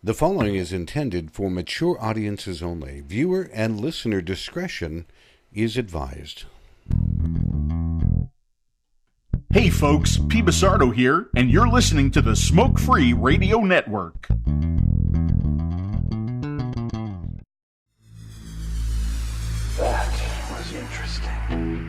The following is intended for mature audiences only. Viewer and listener discretion is advised. Hey folks, P. Basardo here, and you're listening to the Smoke Free Radio Network. That was interesting.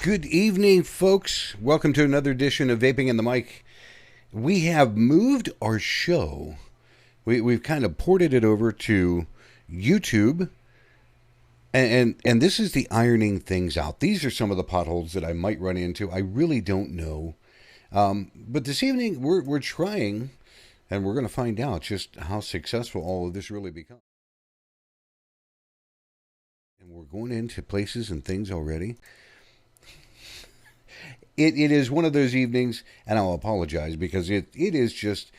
Good evening, folks. Welcome to another edition of Vaping in the Mic. We have moved our show. We've kind of ported it over to YouTube. And this is the ironing things out. These are some of the potholes that I might run into. I really don't know. But this evening, we're trying, and we're going to find out just how successful all of this really becomes. And we're going into places and things already. It is one of those evenings, and I'll apologize because it is just,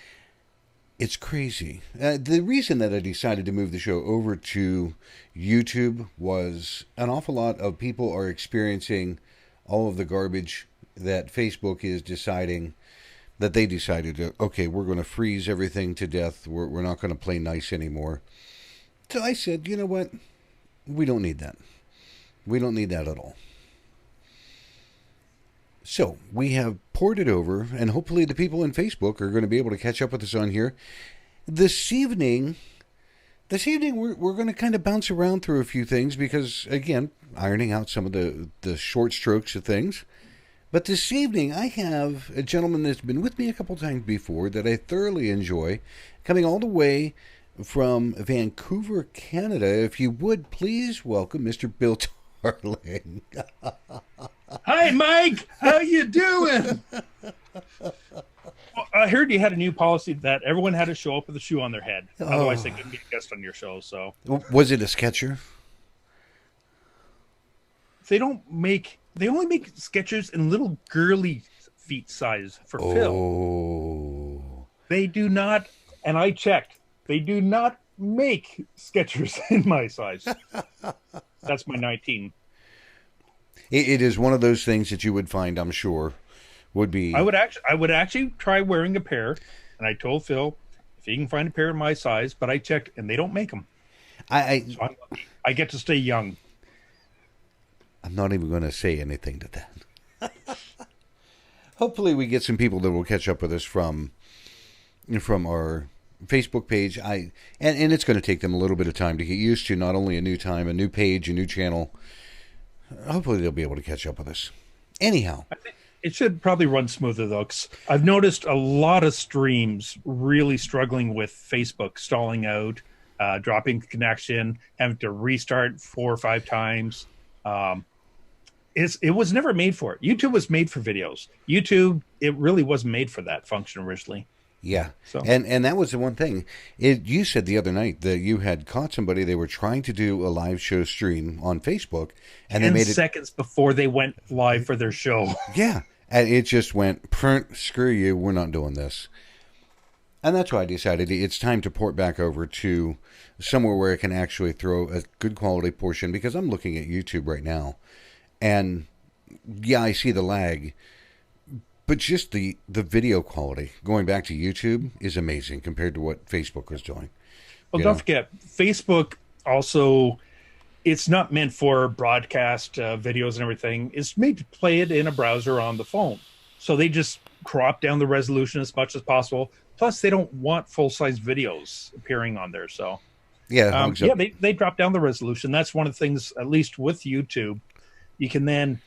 it's crazy. The reason that I decided to move the show over to YouTube was an awful lot of people are experiencing all of the garbage that Facebook is deciding that they decided to, okay, we're going to freeze everything to death. We're not going to play nice anymore. So I said, you know what? We don't need that. We don't need that at all. So, we have poured it over, and hopefully the people in Facebook are going to be able to catch up with us on here. This evening we're going to kind of bounce around through a few things because, again, ironing out some of the short strokes of things. But this evening, I have a gentleman that's been with me a couple times before that I thoroughly enjoy, coming all the way from Vancouver, Canada. If you would, please welcome Mr. Bill Tarling. Hi, Mike. How you doing? Well, I heard you had a new policy that everyone had to show up with a shoe on their head. Otherwise, they couldn't be a guest on your show. So, was it a Sketcher? They only make Skechers in little girly feet size for Phil. They do not, and I checked. They do not make Skechers in my size. That's my 19. It is one of those things that you would find, I'm sure, would be. I would actually try wearing a pair, and I told Phil if he can find a pair in my size. But I checked, and they don't make them. So I get to stay young. I'm not even going to say anything to that. Hopefully, we get some people that will catch up with us from our Facebook page. And it's going to take them a little bit of time to get used to not only a new time, a new page, a new channel. Hopefully they'll be able to catch up with us. Anyhow. I think it should probably run smoother, though, 'cause I've noticed a lot of streams really struggling with Facebook, stalling out, dropping connection, having to restart 4 or 5 times. It was never made for it. YouTube was made for videos. YouTube, it really wasn't made for that function originally. Yeah. So. And that was the one thing. You said the other night that you had caught somebody, they were trying to do a live show stream on Facebook. And 10 they made it seconds before they went live for their show. Yeah. And it just went, screw you, we're not doing this. And that's why I decided it's time to port back over to somewhere where I can actually throw a good quality portion, because I'm looking at YouTube right now. And yeah, I see the lag. But just the video quality, going back to YouTube, is amazing compared to what Facebook was doing. Well, don't forget, Facebook also, it's not meant for broadcast videos and everything. It's made to play it in a browser on the phone. So they just crop down the resolution as much as possible. Plus, they don't want full-size videos appearing on there. So, yeah, they drop down the resolution. That's one of the things, at least with YouTube, you can then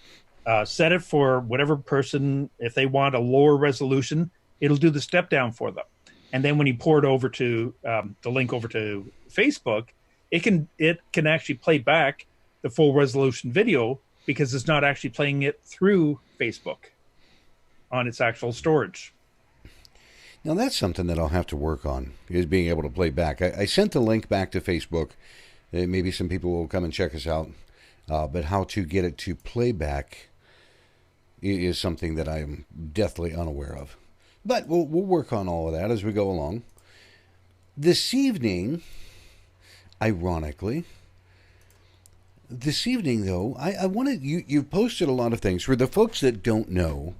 set it for whatever person. If they want a lower resolution, it'll do the step down for them. And then when you pour it over to the link over to Facebook, it can actually play back the full resolution video because it's not actually playing it through Facebook on its actual storage. Now, that's something that I'll have to work on, is being able to play back. I sent the link back to Facebook. Maybe some people will come and check us out. But how to get it to play back is something that I'm deathly unaware of. But we'll work on all of that as we go along. This evening, ironically, though, I wanted you posted a lot of things. For the folks that don't know,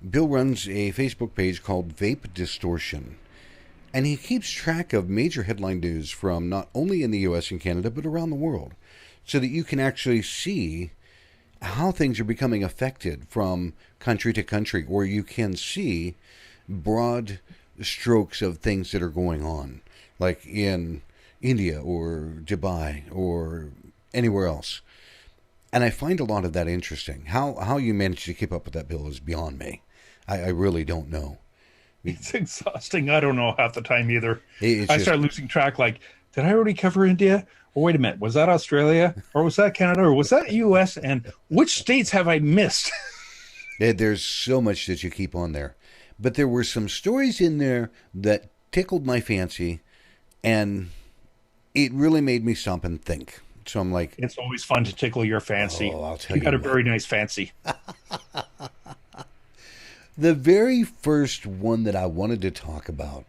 Bill runs a Facebook page called Vape Distortion, and he keeps track of major headline news from not only in the U.S. and Canada, but around the world, so that you can actually see how things are becoming affected from country to country, or you can see broad strokes of things that are going on, like in India or Dubai or anywhere else. And I find a lot of that interesting. How you manage to keep up with that, Bill, is beyond me. I really don't know. It's exhausting. I don't know half the time either. I start losing track. Like, did I already cover India? Oh, wait a minute. Was that Australia? Or was that Canada? Or was that US? And which states have I missed? There's so much that you keep on there. But there were some stories in there that tickled my fancy, and it really made me stop and think. So I'm like... It's always fun to tickle your fancy. Oh, I'll tell you. You got a very nice fancy. The very first one that I wanted to talk about,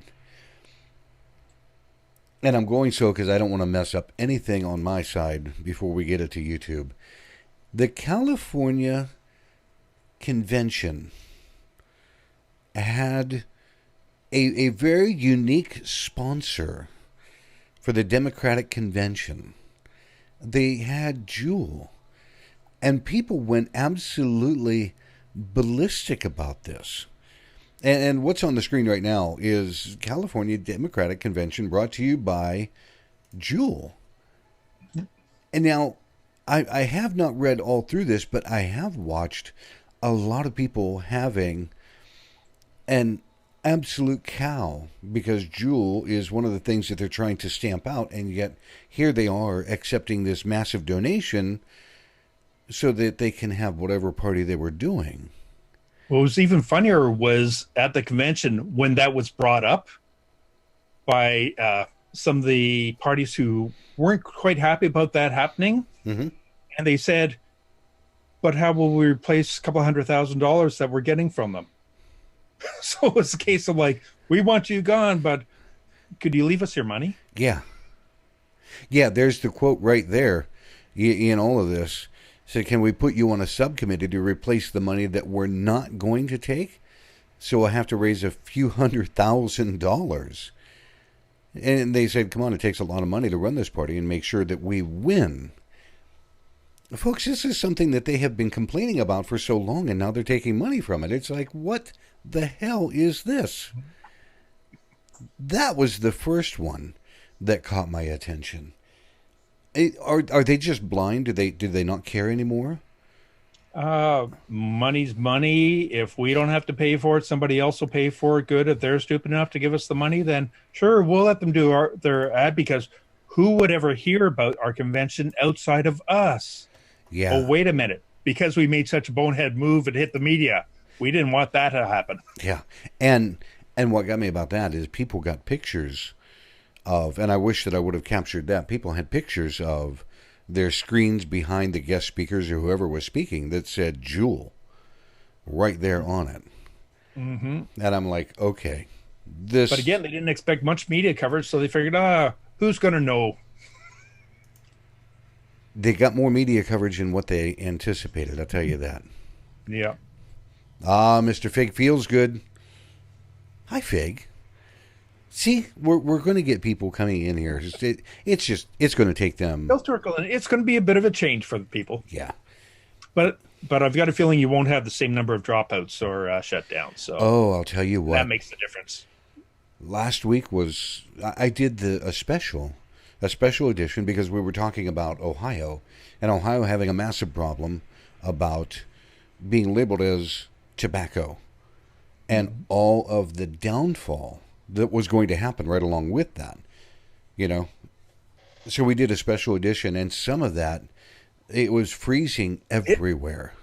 and I'm going so because I don't want to mess up anything on my side before we get it to YouTube. The California convention had a very unique sponsor for the Democratic convention. They had Juul, and people went absolutely ballistic about this. And what's on the screen right now is California Democratic Convention brought to you by Juul. And now, I have not read all through this, but I have watched a lot of people having an absolute cow because Juul is one of the things that they're trying to stamp out, and yet here they are accepting this massive donation so that they can have whatever party they were doing. What was even funnier was at the convention when that was brought up by some of the parties who weren't quite happy about that happening. Mm-hmm. And they said, but how will we replace a couple $100,000 that we're getting from them? So it's a case of like, we want you gone, but could you leave us your money? Yeah. Yeah, there's the quote right there in all of this. So can we put you on a subcommittee to replace the money that we're not going to take? So we'll have to raise a few $100,000. And they said, come on, it takes a lot of money to run this party and make sure that we win. Folks, this is something that they have been complaining about for so long, and now they're taking money from it. It's like, what the hell is this? That was the first one that caught my attention. Are they just blind? Do they not care anymore? Money's money. If we don't have to pay for it, somebody else will pay for it. Good. If they're stupid enough to give us the money, then sure, we'll let them do their ad, because who would ever hear about our convention outside of us? Yeah. Oh, wait a minute. Because we made such a bonehead move, it hit the media. We didn't want that to happen. Yeah. And what got me about that is people got pictures of, and I wish that I would have captured that, people had pictures of their screens behind the guest speakers or whoever was speaking that said Juul right there on it. Mm-hmm. And I'm like, okay, this... But again, they didn't expect much media coverage, so they figured, who's going to know? They got more media coverage than what they anticipated, I'll tell you that. Yeah. Mr. Fig feels good. Hi, Fig. See, we're going to get people coming in here. It's going to take them. It's going to be a bit of a change for the people. Yeah. But I've got a feeling you won't have the same number of dropouts or shutdowns. So I'll tell you what. That makes the difference. Last week I did a special edition because we were talking about Ohio, and Ohio having a massive problem about being labeled as tobacco and all of the downfall that was going to happen right along with that, So we did a special edition, and some of that It was freezing everywhere.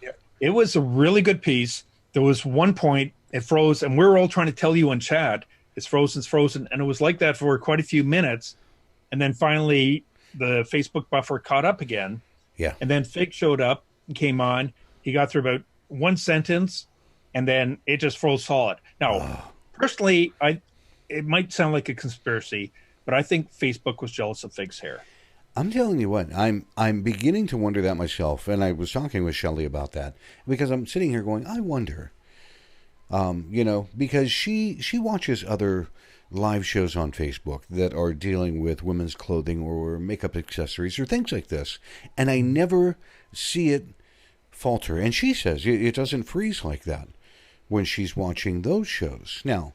It was a really good piece. There was one point it froze, and we were all trying to tell you in chat, it's frozen, and it was like that for quite a few minutes. And then finally, the Facebook buffer caught up again. Yeah. And then Fig showed up and came on. He got through about one sentence, and then it just froze solid. Now, personally, it might sound like a conspiracy, but I think Facebook was jealous of Fig's hair. I'm telling you what, I'm beginning to wonder that myself, and I was talking with Shelley about that because I'm sitting here going, I wonder, because she watches other live shows on Facebook that are dealing with women's clothing or makeup accessories or things like this, and I never see it falter. And she says it doesn't freeze like that when she's watching those shows. Now,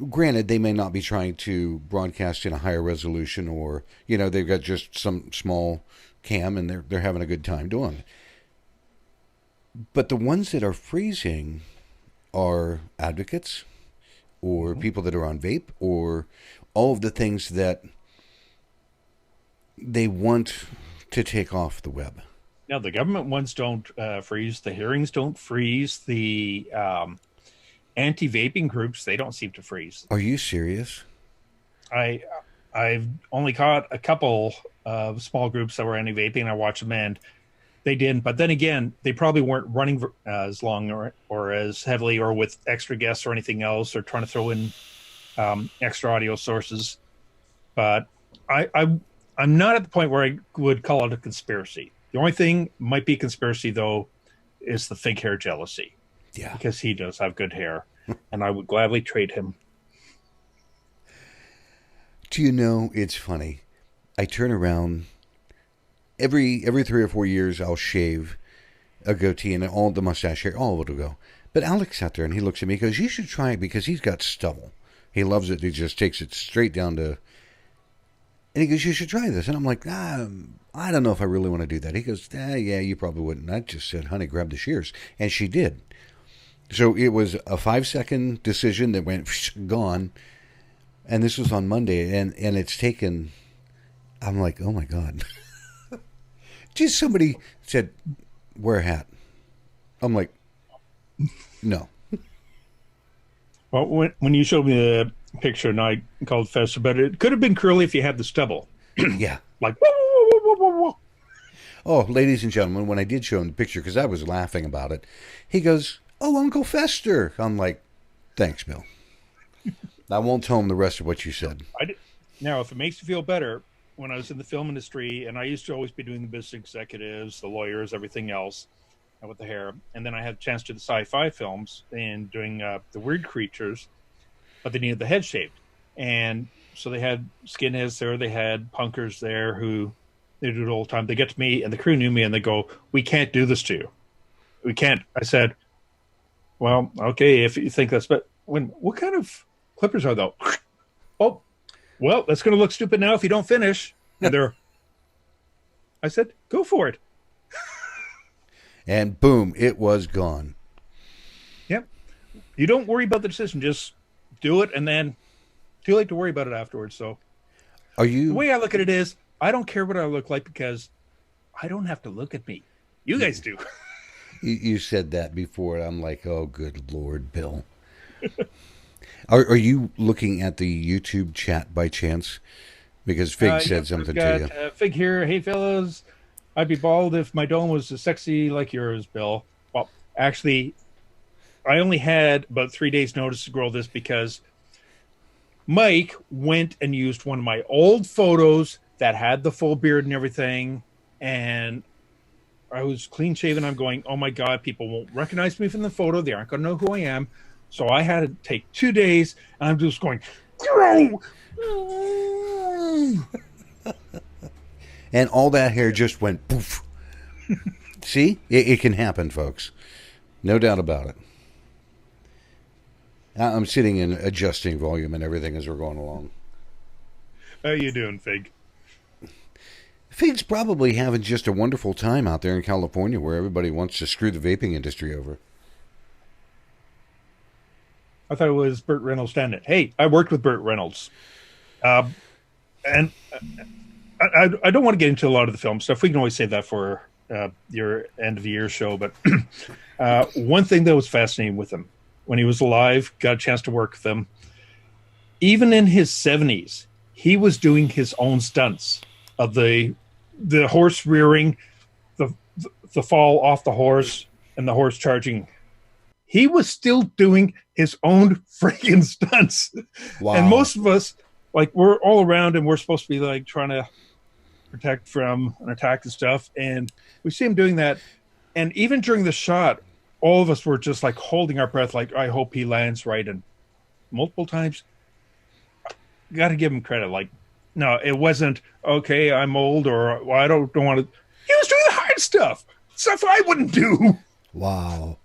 granted, they may not be trying to broadcast in a higher resolution, or they've got just some small cam and they're having a good time doing it. But the ones that are freezing are advocates or people that are on vape or all of the things that they want to take off the web. Now, the government ones don't freeze. The hearings don't freeze. The anti-vaping groups, they don't seem to freeze. Are you serious? I've only caught a couple of small groups that were anti-vaping. I watched them, and they didn't. But then again, they probably weren't running as long or as heavily or with extra guests or anything else, or trying to throw in extra audio sources. But I'm not at the point where I would call it a conspiracy. The only thing might be a conspiracy, though, is the Fig hair jealousy. Yeah. Because he does have good hair, and I would gladly trade him. Do you know, it's funny. I turn around every 3 or 4 years, I'll shave a goatee and all the mustache hair, all of it will go. But Alex sat there and he looks at me and goes, you should try it because he's got stubble. He loves it. He just takes it straight down to... And he goes, you should try this. And I'm like, I don't know if I really want to do that. He goes, yeah, you probably wouldn't. I just said, honey, grab the shears. And she did. So it was a 5-second decision that went gone. And this was on Monday. And it's taken, I'm like, oh my God. Just somebody said, wear a hat. I'm like, no. Well, when you showed me the picture, and I called Fester, but it could have been curly if you had the stubble. Yeah. Like, whoa, whoa, whoa, whoa, whoa, whoa. Oh, ladies and gentlemen, when I did show him the picture, because I was laughing about it, he goes, oh, Uncle Fester. I'm like, thanks, Bill. I won't tell him the rest of what you said. Now, if it makes you feel better, when I was in the film industry, and I used to always be doing the business executives, the lawyers, everything else, with the hair, and then I had a chance to do the sci-fi films and doing the weird creatures, but they needed the head shaved. And so they had skinheads there, they had punkers there who they do it all the time. They get to me, and the crew knew me, and they go, we can't do this to you. We can't. I said, well, okay, if you think that's... But what kind of clippers are those? Oh, well, that's going to look stupid now if you don't finish. And they're... I said, go for it. And boom, it was gone. Yep. You don't worry about the decision. Just do it, and then too late to worry about it afterwards. So the way I look at it is, I don't care what I look like because I don't have to look at me. You guys do. You said that before. I'm like, oh, good Lord, Bill. Are you looking at the YouTube chat by chance? Because Fig said something to you. Fig here. Hey, fellas. I'd be bald if my dome was as sexy like yours, Bill. Well, actually, I only had about 3 days' notice to grow this because Mike went and used one of my old photos that had the full beard and everything, and I was clean-shaven. I'm going, oh, my God, people won't recognize me from the photo. They aren't going to know who I am. So I had to take 2 days, and I'm just going, and all that hair just went poof. See? It can happen, folks. No doubt about it. I'm sitting and adjusting volume and everything as we're going along. How you doing, Fig? Fig's probably having just a wonderful time out there in California where everybody wants to screw the vaping industry over. I thought it was Burt Reynolds standing. Hey, I worked with Burt Reynolds. And I don't want to get into a lot of the film stuff. We can always save that for your end of year show, but one thing that was fascinating with him when he was alive, got a chance to work with him. Even in his 70s, he was doing his own stunts of the horse rearing, the fall off the horse, and the horse charging. He was still doing his own freaking stunts. Wow. And most of us, like, we're all around and we're supposed to be like trying to protect from an attack and stuff. And we see him doing that. And even during the shot, all of us were just like holding our breath, like, I hope he lands right. And multiple times, you got to give him credit. Like, no, it wasn't, okay, I'm old, or well, I don't want to. He was doing the hard stuff I wouldn't do. Wow.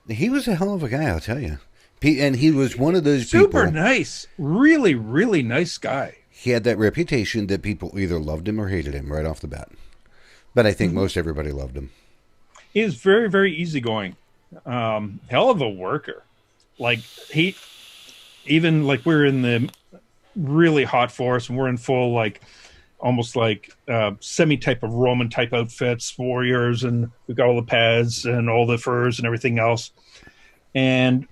He was a hell of a guy, I'll tell you. And he was one of those people. Super nice. Really, really nice guy. He had that reputation that people either loved him or hated him right off the bat. But I think most everybody loved him. He is very, very easygoing. Hell of a worker. Like, even like we're in the really hot forest and we're in full, like, almost like semi-type of Roman-type outfits, warriors, and we've got all the pads and all the furs and everything else. And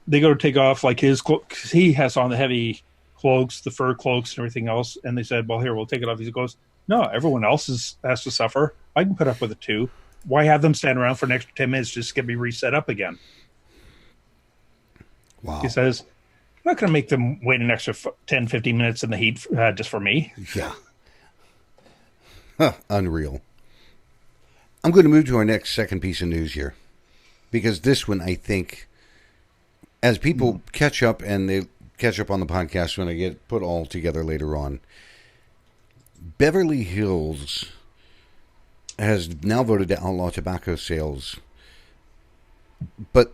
they go to take off, like, his cloak. He has on the heavy cloaks, the fur cloaks and everything else. And they said, well, here, we'll take it off. He goes, no, everyone else has to suffer. I can put up with it too. Why have them stand around for an extra 10 minutes just to get me reset up again? Wow. He says, I'm not going to make them wait an extra 10, 15 minutes in the heat just for me. Yeah. Huh, unreal. I'm going to move to our second piece of news here. Because this one, I think, as people catch up, and they catch up on the podcast when I get put all together later on, Beverly Hills has now voted to outlaw tobacco sales. But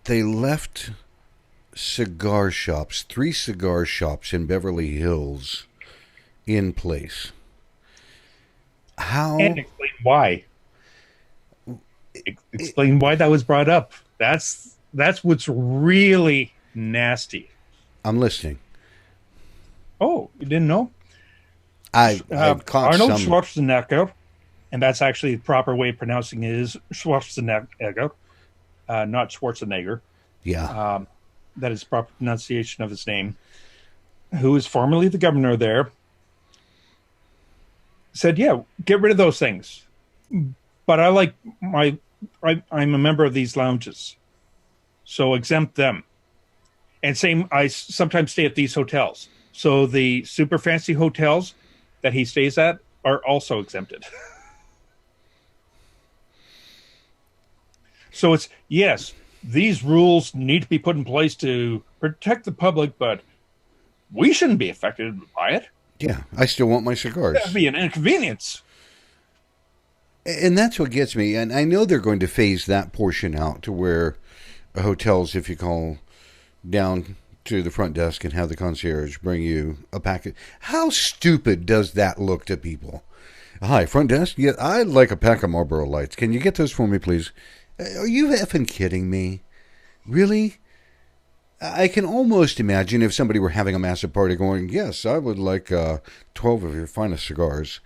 they left cigar shops, 3 cigar shops in Beverly Hills, in place. How? And explain why. Explain why that was brought up. That's what's really nasty. I'm listening. Oh, you didn't know? I've caught Arnold some. Schwarzenegger, and that's actually the proper way of pronouncing it is Schwarzenegger, not Schwarzenegger. Yeah. That is proper pronunciation of his name. Who is formerly the governor there? Said, yeah, get rid of those things. But I like I'm a member of these lounges, so exempt them. And same, I sometimes stay at these hotels. So the super fancy hotels that he stays at are also exempted. So it's, yes, these rules need to be put in place to protect the public, but we shouldn't be affected by it. Yeah, I still want my cigars. That'd be an inconvenience. And that's what gets me. And I know they're going to phase that portion out to where hotels, if you call down to the front desk and have the concierge bring you a packet. How stupid does that look to people? Hi, front desk? Yeah, I'd like a pack of Marlboro Lights. Can you get those for me, please? Are you effing kidding me? Really? I can almost imagine if somebody were having a massive party going, yes, I would like 12 of your finest cigars.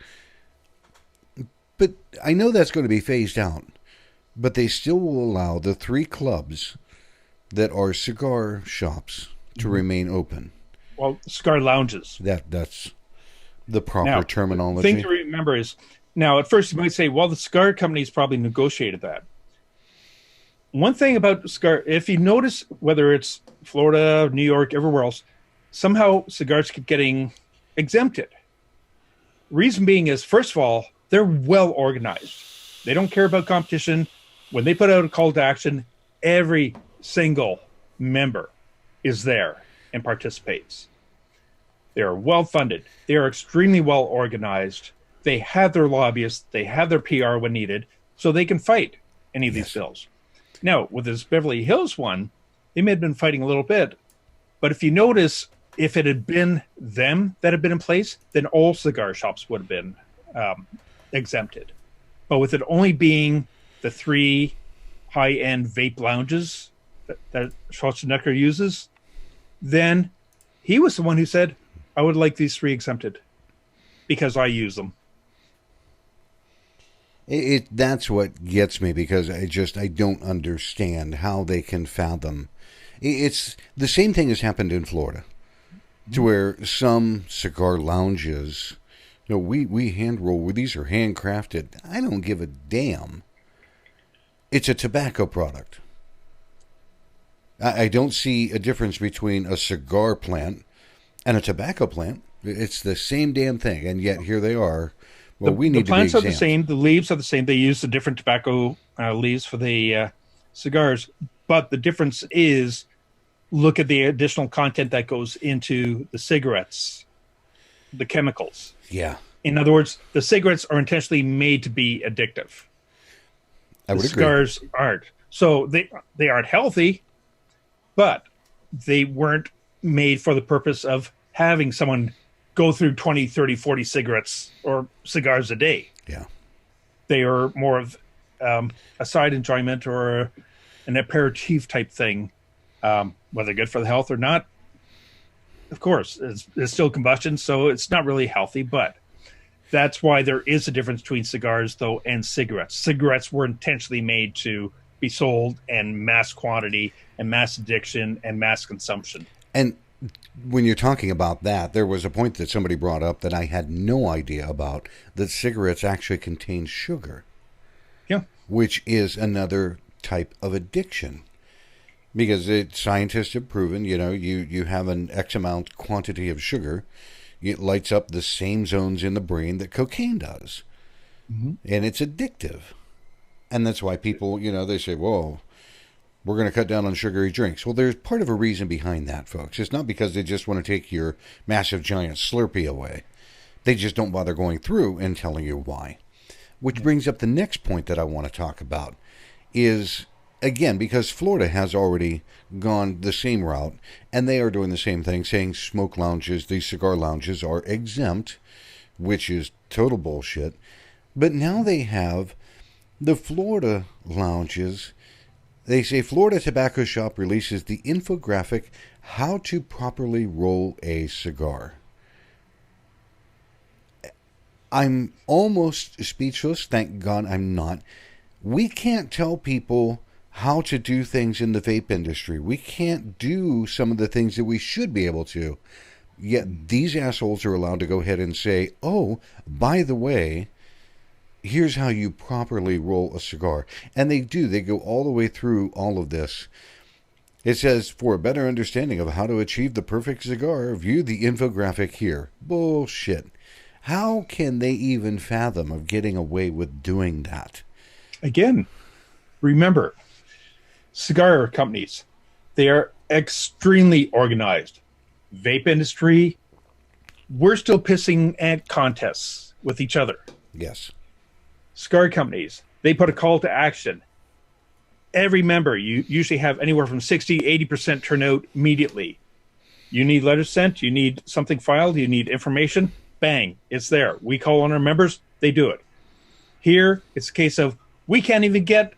But I know that's going to be phased out. But they still will allow the 3 clubs that are cigar shops to remain open. Well, cigar lounges. That's the proper terminology. The thing to remember is, now at first you might say, well, the cigar companies probably negotiated that. One thing about cigar, if you notice, whether it's Florida, New York, everywhere else, somehow cigars keep getting exempted. Reason being is, first of all, they're well organized. They don't care about competition. When they put out a call to action, every single member is there and participates. They are well funded. They are extremely well organized. They have their lobbyists. They have their PR when needed, so they can fight any of these bills. Now, with this Beverly Hills one, they may have been fighting a little bit, but if you notice, if it had been them that had been in place, then all cigar shops would have been exempted. But with it only being the 3 high-end vape lounges that Schwarzenegger uses, then he was the one who said, I would like these 3 exempted because I use them. That's what gets me, because I don't understand how they can fathom. It's the same thing has happened in Florida, to where some cigar lounges, we hand roll. These are handcrafted. I don't give a damn. It's a tobacco product. I don't see a difference between a cigar plant and a tobacco plant. It's the same damn thing, and yet here they are. Well, we need the plants to be are the same. The leaves are the same. They use the different tobacco leaves for the cigars, but the difference is, look at the additional content that goes into the cigarettes, the chemicals. Yeah. In other words, the cigarettes are intentionally made to be addictive. I would the agree. Cigars aren't. So they aren't healthy, but they weren't made for the purpose of having someone go through 20, 30, 40 cigarettes or cigars a day. Yeah. They are more of a side enjoyment or an aperitif type thing. Whether good for the health or not, of course, it's still combustion, so it's not really healthy, but that's why there is a difference between cigars, though, and cigarettes. Cigarettes were intentionally made to be sold in mass quantity and mass addiction and mass consumption. And when you're talking about that, there was a point that somebody brought up that I had no idea about, that cigarettes actually contain sugar. Yeah. Which is another type of addiction. Because scientists have proven, you have an X amount quantity of sugar, it lights up the same zones in the brain that cocaine does. Mm-hmm. And it's addictive. And that's why people, they say, whoa, we're going to cut down on sugary drinks. Well, there's part of a reason behind that, folks. It's not because they just want to take your massive giant Slurpee away. They just don't bother going through and telling you why. Which brings up the next point that I want to talk about is, again, because Florida has already gone the same route, and they are doing the same thing, saying smoke lounges, these cigar lounges are exempt, which is total bullshit. But now they have the Florida lounges. They say Florida Tobacco Shop releases the infographic, How to Properly Roll a Cigar. I'm almost speechless. Thank God I'm not. We can't tell people how to do things in the vape industry. We can't do some of the things that we should be able to. Yet these assholes are allowed to go ahead and say, oh, by the way, here's how you properly roll a cigar. And they do. They go all the way through all of this. It says, for a better understanding of how to achieve the perfect cigar, view the infographic here. Bullshit. How can they even fathom of getting away with doing that? Again, remember, cigar companies, they are extremely organized. Vape industry, we're still pissing at contests with each other. Yes. Cigar companies, they put a call to action. Every member, you usually have anywhere from 60, 80% turnout immediately. You need letters sent, you need something filed, you need information, bang, it's there. We call on our members, they do it. Here, it's a case of, we can't even get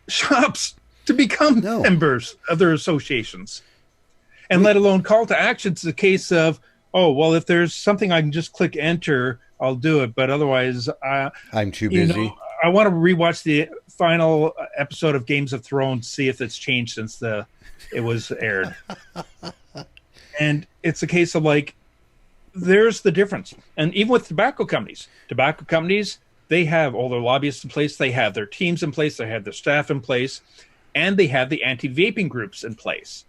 shops to become members of their associations. And let alone call to action. It's a case of, oh, well, if there's something I can just click enter, I'll do it. But otherwise, I'm too busy. I want to rewatch the final episode of Games of Thrones, see if it's changed since it was aired. And it's a case of like, there's the difference. And even with tobacco companies, they have all their lobbyists in place, they have their teams in place, they have their staff in place, and they have the anti-vaping groups in place.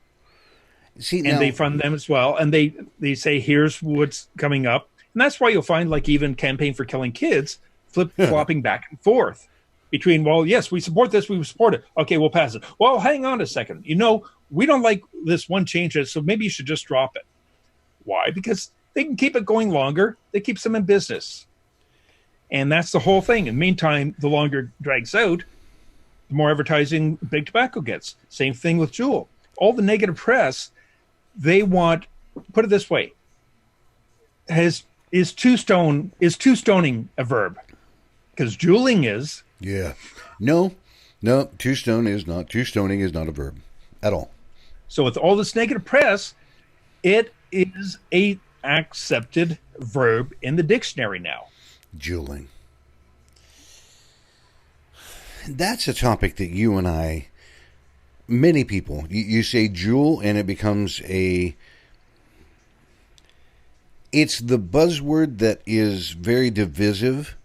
And they fund them as well. And they say, here's what's coming up. And that's why you'll find, like, even Campaign for Killing Kids flip-flopping back and forth between, well, yes, we support this, we support it. Okay, we'll pass it. Well, hang on a second. We don't like this one change, so maybe you should just drop it. Why? Because they can keep it going longer. They keep them in business. And that's the whole thing. In the meantime, the longer it drags out, the more advertising Big Tobacco gets. Same thing with Juul. All the negative press, they want, put it this way, is two stoning a verb? Because juuling is. Yeah. No, two stoning is not a verb at all. So with all this negative press, it is a accepted verb in the dictionary now. Juuling. that's a topic that you and I, many people, you say Juul and it becomes it's the buzzword that is very divisive.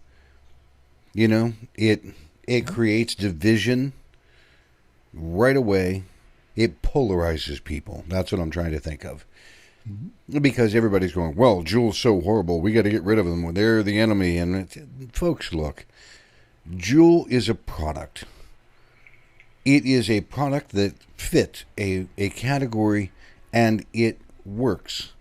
You know, it creates division right away. It polarizes people. That's what I'm trying to think of. Because everybody's going, well, Juul's so horrible, we got to get rid of them. They're the enemy. And folks, look, Juul is a product. It is a product that fits a category, and it works.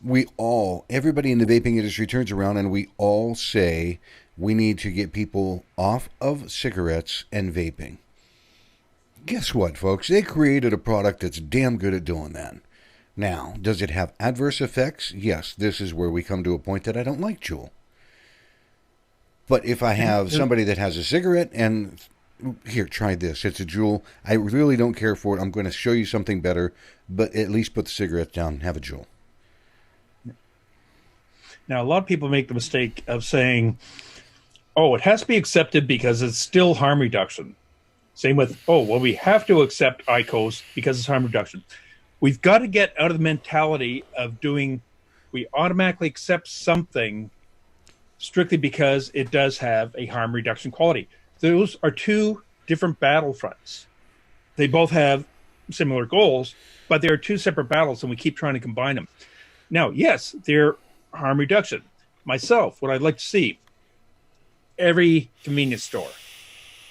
Everybody in the vaping industry turns around and we all say we need to get people off of cigarettes and vaping. Guess what, folks? They created a product that's damn good at doing that. Now, does it have adverse effects? Yes, this is where we come to a point that I don't like Juul. But if I have somebody that has a cigarette and, here, try this, it's a Juul, I really don't care for it, I'm going to show you something better, but at least put the cigarette down and have a Juul. Now, a lot of people make the mistake of saying, oh, it has to be accepted because it's still harm reduction. Same with, we have to accept IQOS because it's harm reduction. We've got to get out of the mentality of we automatically accept something strictly because it does have a harm reduction quality. Those are two different battlefronts. They both have similar goals, but they are two separate battles, and we keep trying to combine them. Now, yes, they're harm reduction. Myself, what I'd like to see, every convenience store,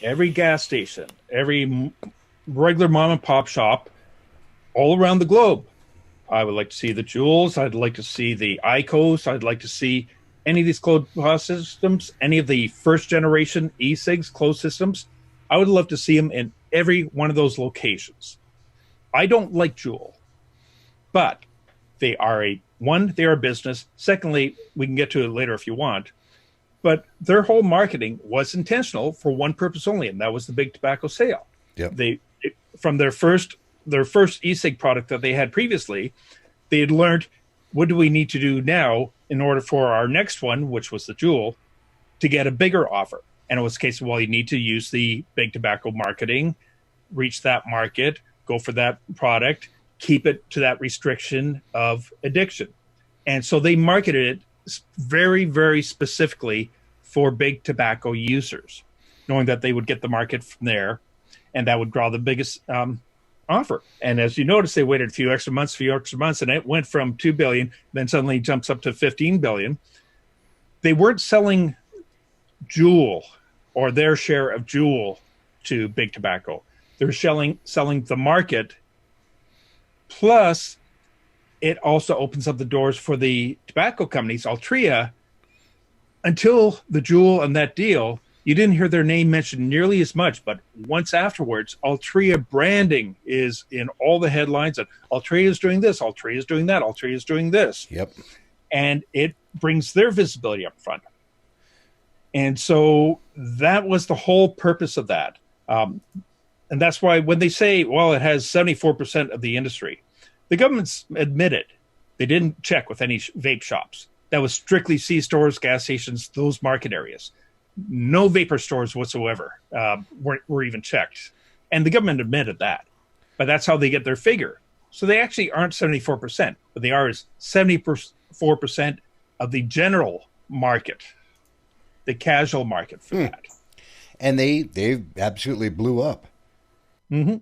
every gas station, every regular mom and pop shop, all around the globe. I would like to see the Juuls. I'd like to see the IQOS. I'd like to see any of these closed systems, any of the first generation e-cigs closed systems. I would love to see them in every one of those locations. I don't like Juul, but they are they are a business. Secondly, we can get to it later if you want, but their whole marketing was intentional for one purpose only, and that was the big tobacco sale. Yep. From their first e-cig product that they had previously, they had learned, what do we need to do now in order for our next one, which was the Juul, to get a bigger offer? And it was a case of, you need to use the big tobacco marketing, reach that market, go for that product, keep it to that restriction of addiction. And so they marketed it very, very specifically for big tobacco users, knowing that they would get the market from there, and that would draw the biggest offer. And as you notice, they waited a few extra months, and it went from 2 billion, then suddenly jumps up to 15 billion. They weren't selling Juul or their share of Juul to big tobacco. They're selling the market. Plus, it also opens up the doors for the tobacco companies, Altria. Until the Juul and that deal, you didn't hear their name mentioned nearly as much, but once afterwards, Altria branding is in all the headlines. And Altria is doing this, Altria is doing that, Altria is doing this. Yep. And it brings their visibility up front. And so that was the whole purpose of that. And that's why when they say, it has 74% of the industry, the government's admitted they didn't check with any vape shops. That was strictly C-stores, gas stations, those market areas. No vapor stores whatsoever were even checked. And the government admitted that. But that's how they get their figure. So they actually aren't 74%, but they are 74% of the general market, the casual market for that. And they absolutely blew up. Mm-hmm.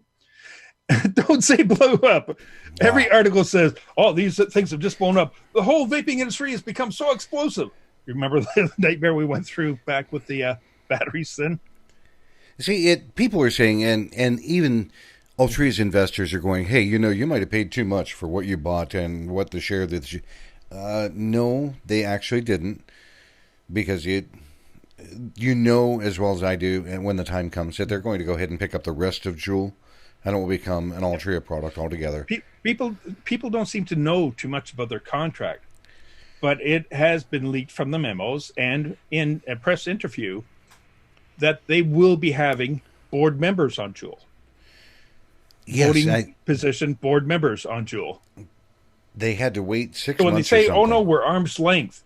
Don't say blew up. Nah. Every article says, these things have just blown up. The whole vaping industry has become so explosive. You remember the nightmare we went through back with the batteries then? See, people are saying, and even Altria's investors are going, hey, you might have paid too much for what you bought and what the share that you... No, they actually didn't, because as well as I do, and when the time comes, that they're going to go ahead and pick up the rest of Juul, and it will become an Altria product altogether. People don't seem to know too much about their contract, but it has been leaked from the memos and in a press interview that they will be having board members on Juul. Yes, voting position board members on Juul. They had to wait 6 months. So when they say, "Oh no, we're arm's length,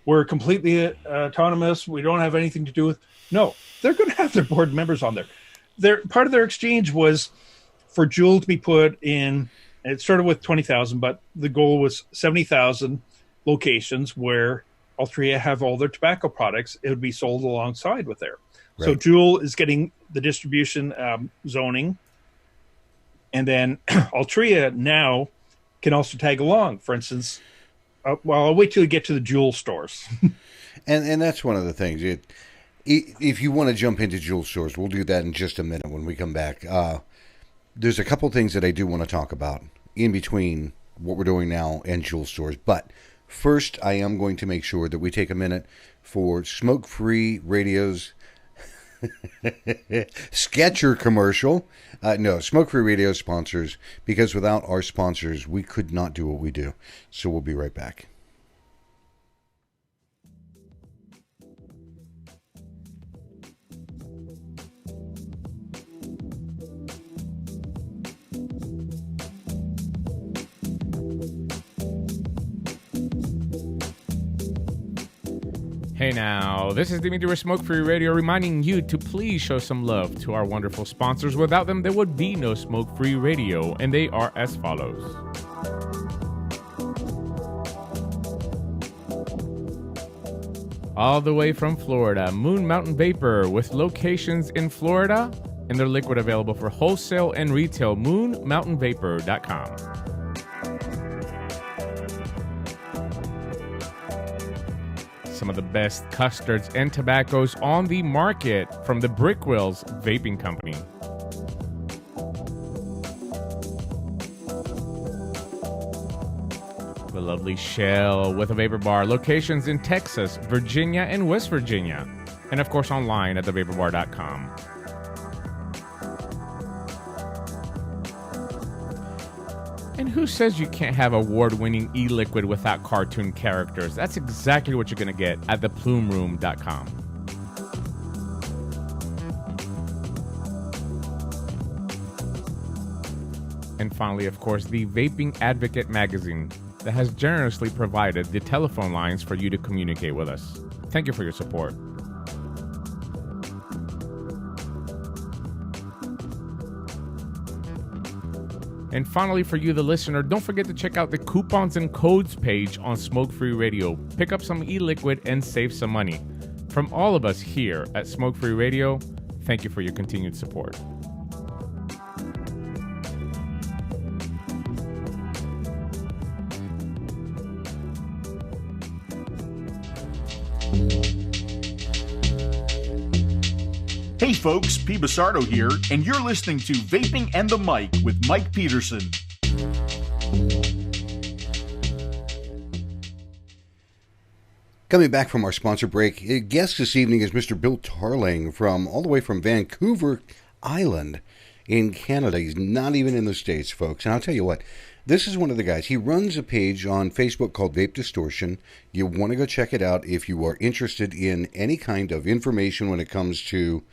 we're completely autonomous, we don't have anything to do with," no, they're going to have their board members on there. Part of their exchange was for Juul to be put in. It started with 20,000, but the goal was 70,000 locations where Altria have all their tobacco products. It would be sold alongside with there. Right. So Juul is getting the distribution zoning, and then Altria now can also tag along. For instance, I'll wait till you get to the Juul stores. and that's one of the things. If you want to jump into Juul stores, we'll do that in just a minute when we come back. There's a couple things that I do want to talk about in between what we're doing now and Juul stores. But first, I am going to make sure that we take a minute for Smoke-Free Radio's Sketcher commercial. No, Smoke-Free Radio sponsors, because without our sponsors, we could not do what we do. So we'll be right back. Hey now, this is Dimitris Smoke-Free Radio reminding you to please show some love to our wonderful sponsors. Without them, there would be no Smoke-Free Radio, and they are as follows. All the way from Florida, Moon Mountain Vapor, with locations in Florida, and their liquid available for wholesale and retail, moonmountainvapor.com. Some of the best custards and tobaccos on the market from the Brickwills Vaping Company. The lovely Shell with a vapor bar, locations in Texas, Virginia, and West Virginia. And of course online at thevaporbar.com. And who says you can't have award-winning e-liquid without cartoon characters? That's exactly what you're going to get at theplumeroom.com. And finally, of course, the Vaping Advocate magazine that has generously provided the telephone lines for you to communicate with us. Thank you for your support. And finally, for you, the listener, don't forget to check out the coupons and codes page on Smoke-Free Radio. Pick up some e-liquid and save some money. From all of us here at Smoke-Free Radio, thank you for your continued support. Hey folks, P. Basardo here, and you're listening to Vaping and the Mic with Mike Peterson. Coming back from our sponsor break, guest this evening is Mr. Bill Tarling all the way from Vancouver Island in Canada. He's not even in the States, folks. And I'll tell you what, this is one of the guys. He runs a page on Facebook called Vape Distortion. You want to go check it out if you are interested in any kind of information when it comes to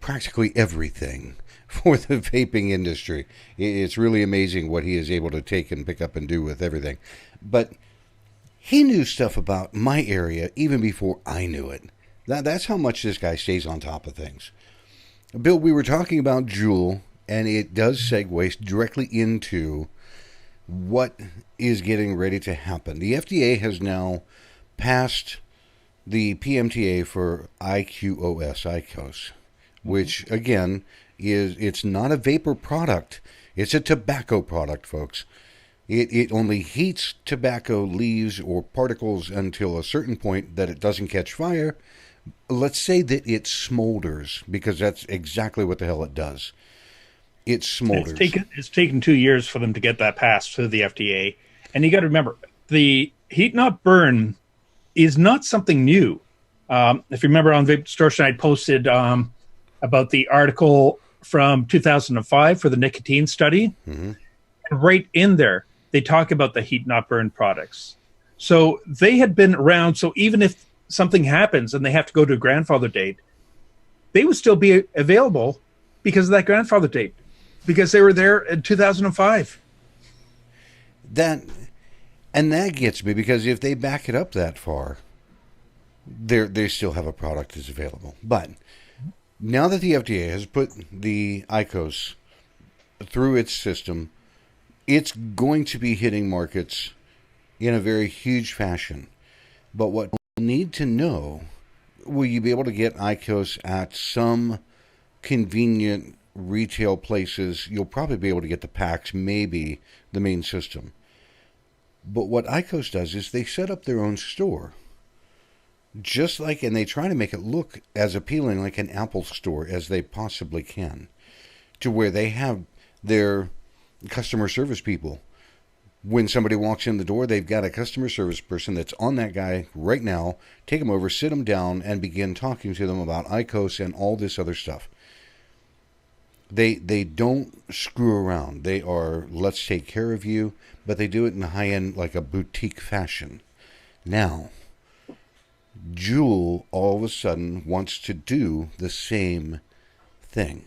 practically everything for the vaping industry. It's really amazing what he is able to take and pick up and do with everything. But he knew stuff about my area even before I knew it. That's how much this guy stays on top of things. Bill, we were talking about Juul, and it does segue directly into what is getting ready to happen. The FDA has now passed the PMTA for IQOS, which, again, it's not a vapor product. It's a tobacco product, folks. It only heats tobacco leaves or particles until a certain point that it doesn't catch fire. Let's say that it smolders, because that's exactly what the hell it does. It smolders. It's taken 2 years for them to get that passed to the FDA. And you got to remember, the heat not burn is not something new. If you remember on Vape Distortion, I posted about the article from 2005 for the nicotine study. Mm-hmm. And right in there, they talk about the heat not burn products. So they had been around. So even if something happens and they have to go to a grandfather date, they would still be available because of that grandfather date, because they were there in 2005. That gets me, because if they back it up that far, they still have a product that's available. But now that the FDA has put the IQOS through its system, it's going to be hitting markets in a very huge fashion. But what you need to know, will you be able to get IQOS at some convenient retail places? You'll probably be able to get the packs, maybe the main system. But what IQOS does is they set up their own store. Just like, and they try to make it look as appealing like an Apple store as they possibly can, to where they have their customer service people. When somebody walks in the door, they've got a customer service person that's on that guy right now. Take them over, sit them down, and begin talking to them about IQOS and all this other stuff. They don't screw around. They are, let's take care of you, but they do it in a high-end, like a boutique fashion. Now, Juul all of a sudden wants to do the same thing.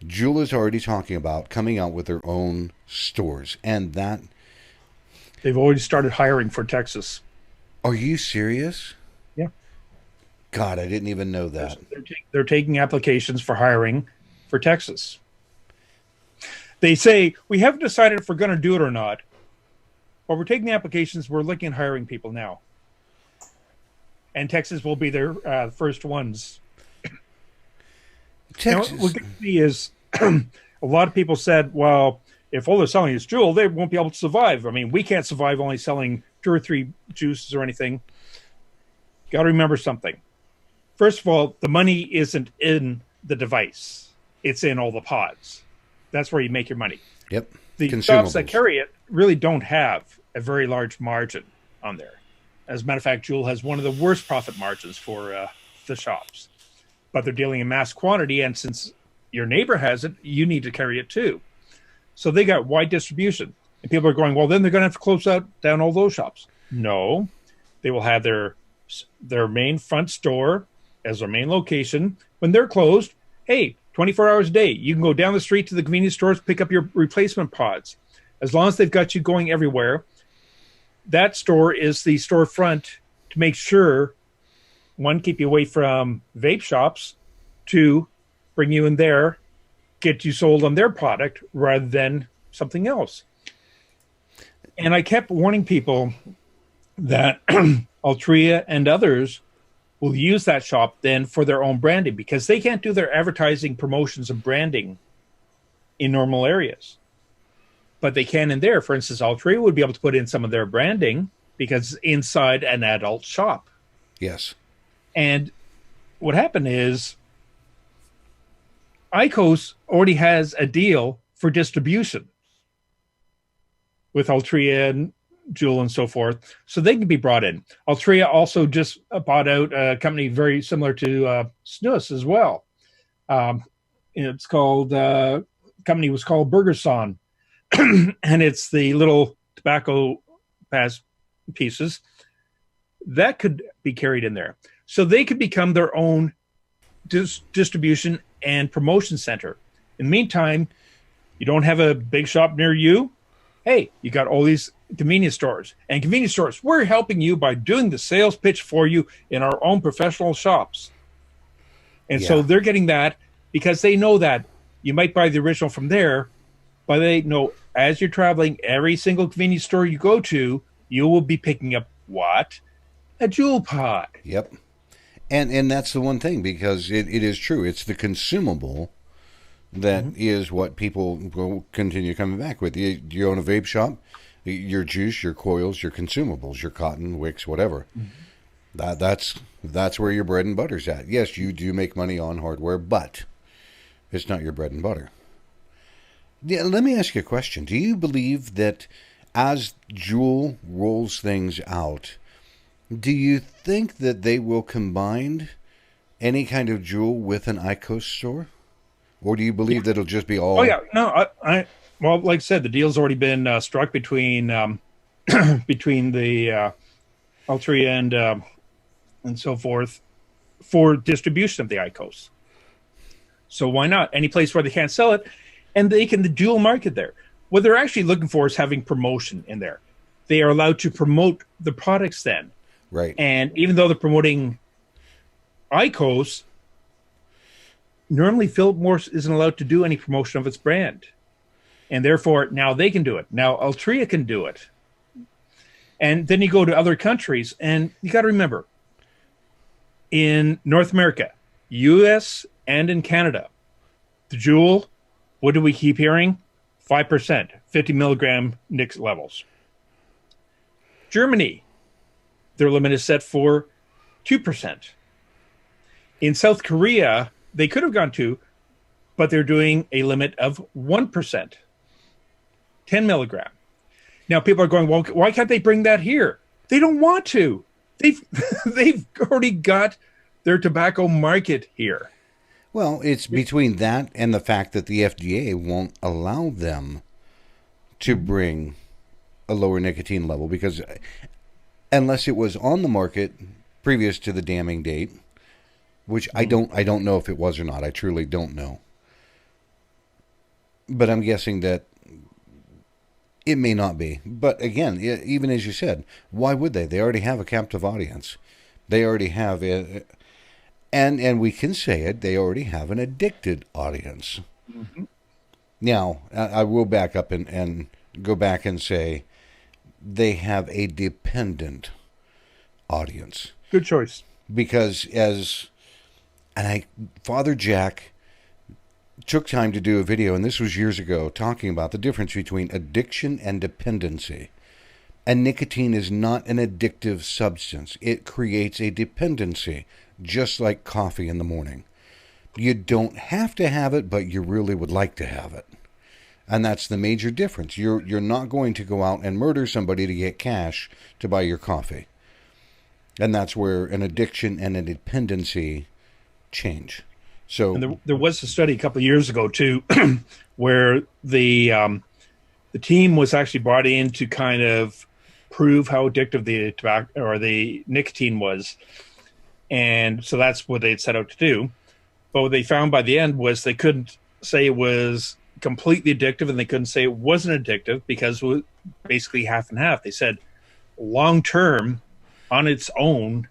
Juul is already talking about coming out with their own stores, and that... They've already started hiring for Texas. Are you serious? Yeah. God, I didn't even know that. They're taking applications for hiring for Texas. They say, we haven't decided if we're going to do it or not, but we're taking the applications. We're looking at hiring people now. And Texas will be their first ones. Texas. Now, what gets me is a lot of people said, well, if all they're selling is Juul, they won't be able to survive. I mean, we can't survive only selling 2 or 3 juices or anything. Got to remember something. First of all, the money isn't in the device. It's in all the pods. That's where you make your money. Yep. The shops that carry it really don't have a very large margin on there. As a matter of fact, Juul has one of the worst profit margins for the shops. But they're dealing in mass quantity, and since your neighbor has it, you need to carry it too. So they got wide distribution. And people are going, well, then they're going to have to close down all those shops. No. They will have their main front store as their main location. When they're closed, hey, 24 hours a day, you can go down the street to the convenience stores, pick up your replacement pods. As long as they've got you going everywhere, that store is the storefront to make sure, 1, keep you away from vape shops, 2, bring you in there, get you sold on their product rather than something else. And I kept warning people that Altria and others will use that shop then for their own branding, because they can't do their advertising, promotions, and branding in normal areas. But they can in there. For instance, Altria would be able to put in some of their branding because it's inside an adult shop. Yes. And what happened is IQOS already has a deal for distribution with Altria and Juul and so forth, so they can be brought in. Altria also just bought out a company very similar to Snus as well. It's called, company was called Burgerson, and it's the little tobacco pass pieces that could be carried in there. So they could become their own distribution and promotion center. In the meantime, you don't have a big shop near you. Hey, you got all these convenience stores. And convenience stores, we're helping you by doing the sales pitch for you in our own professional shops. And so they're getting that because they know that you might buy the original from there, but they know as you're traveling, every single convenience store you go to, you will be picking up what? A Juul pod. Yep. And that's the one thing, because it is true. It's the consumable that is what people will continue coming back with. You own a vape shop, your juice, your coils, your consumables, your cotton, wicks, whatever. That's where your bread and butter's at. Yes, you do make money on hardware, but it's not your bread and butter. Yeah, let me ask you a question. Do you believe that as Juul rolls things out, do you think that they will combine any kind of Juul with an IQOS store? Or do you believe that it'll just be all... Oh, yeah. No, well, like I said, the deal's already been struck between between the Altria and so forth for distribution of the IQOS. So why not? Any place where they can't sell it, and they can dual market there. What they're actually looking for is having promotion in there. They are allowed to promote the products then. Right. And even though they're promoting IQOS, normally Philip Morris isn't allowed to do any promotion of its brand. And therefore, now they can do it. Now Altria can do it. And then you go to other countries, and you got to remember, in North America, U.S., and in Canada, the Juul, what do we keep hearing? 5%, 50 milligram nic levels. Germany, their limit is set for 2%. In South Korea, they could have gone 2, but they're doing a limit of 1%, 10 milligram. Now people are going, well, why can't they bring that here? They don't want to. They've already got their tobacco market here. Well, it's between that and the fact that the FDA won't allow them to bring a lower nicotine level, because unless it was on the market previous to the damning date, which I don't know if it was or not. I truly don't know. But I'm guessing that it may not be. But again, even as you said, why would they? They already have a captive audience. They already have it. And we can say it, they already have an addicted audience. Mm-hmm. Now, I will back up and go back and say they have a dependent audience. Good choice. Because Father Jack took time to do a video, and this was years ago, talking about the difference between addiction and dependency. And nicotine is not an addictive substance. It creates a dependency, just like coffee in the morning. You don't have to have it, but you really would like to have it. And that's the major difference. You're not going to go out and murder somebody to get cash to buy your coffee. And that's where an addiction and a dependency change. So and there was a study a couple of years ago too, where the team was actually brought in to kind of prove how addictive the tobacco or the nicotine was, and so that's what they had set out to do. But what they found by the end was they couldn't say it was completely addictive, and they couldn't say it wasn't addictive, because it was basically half and half. They said long term, on its own,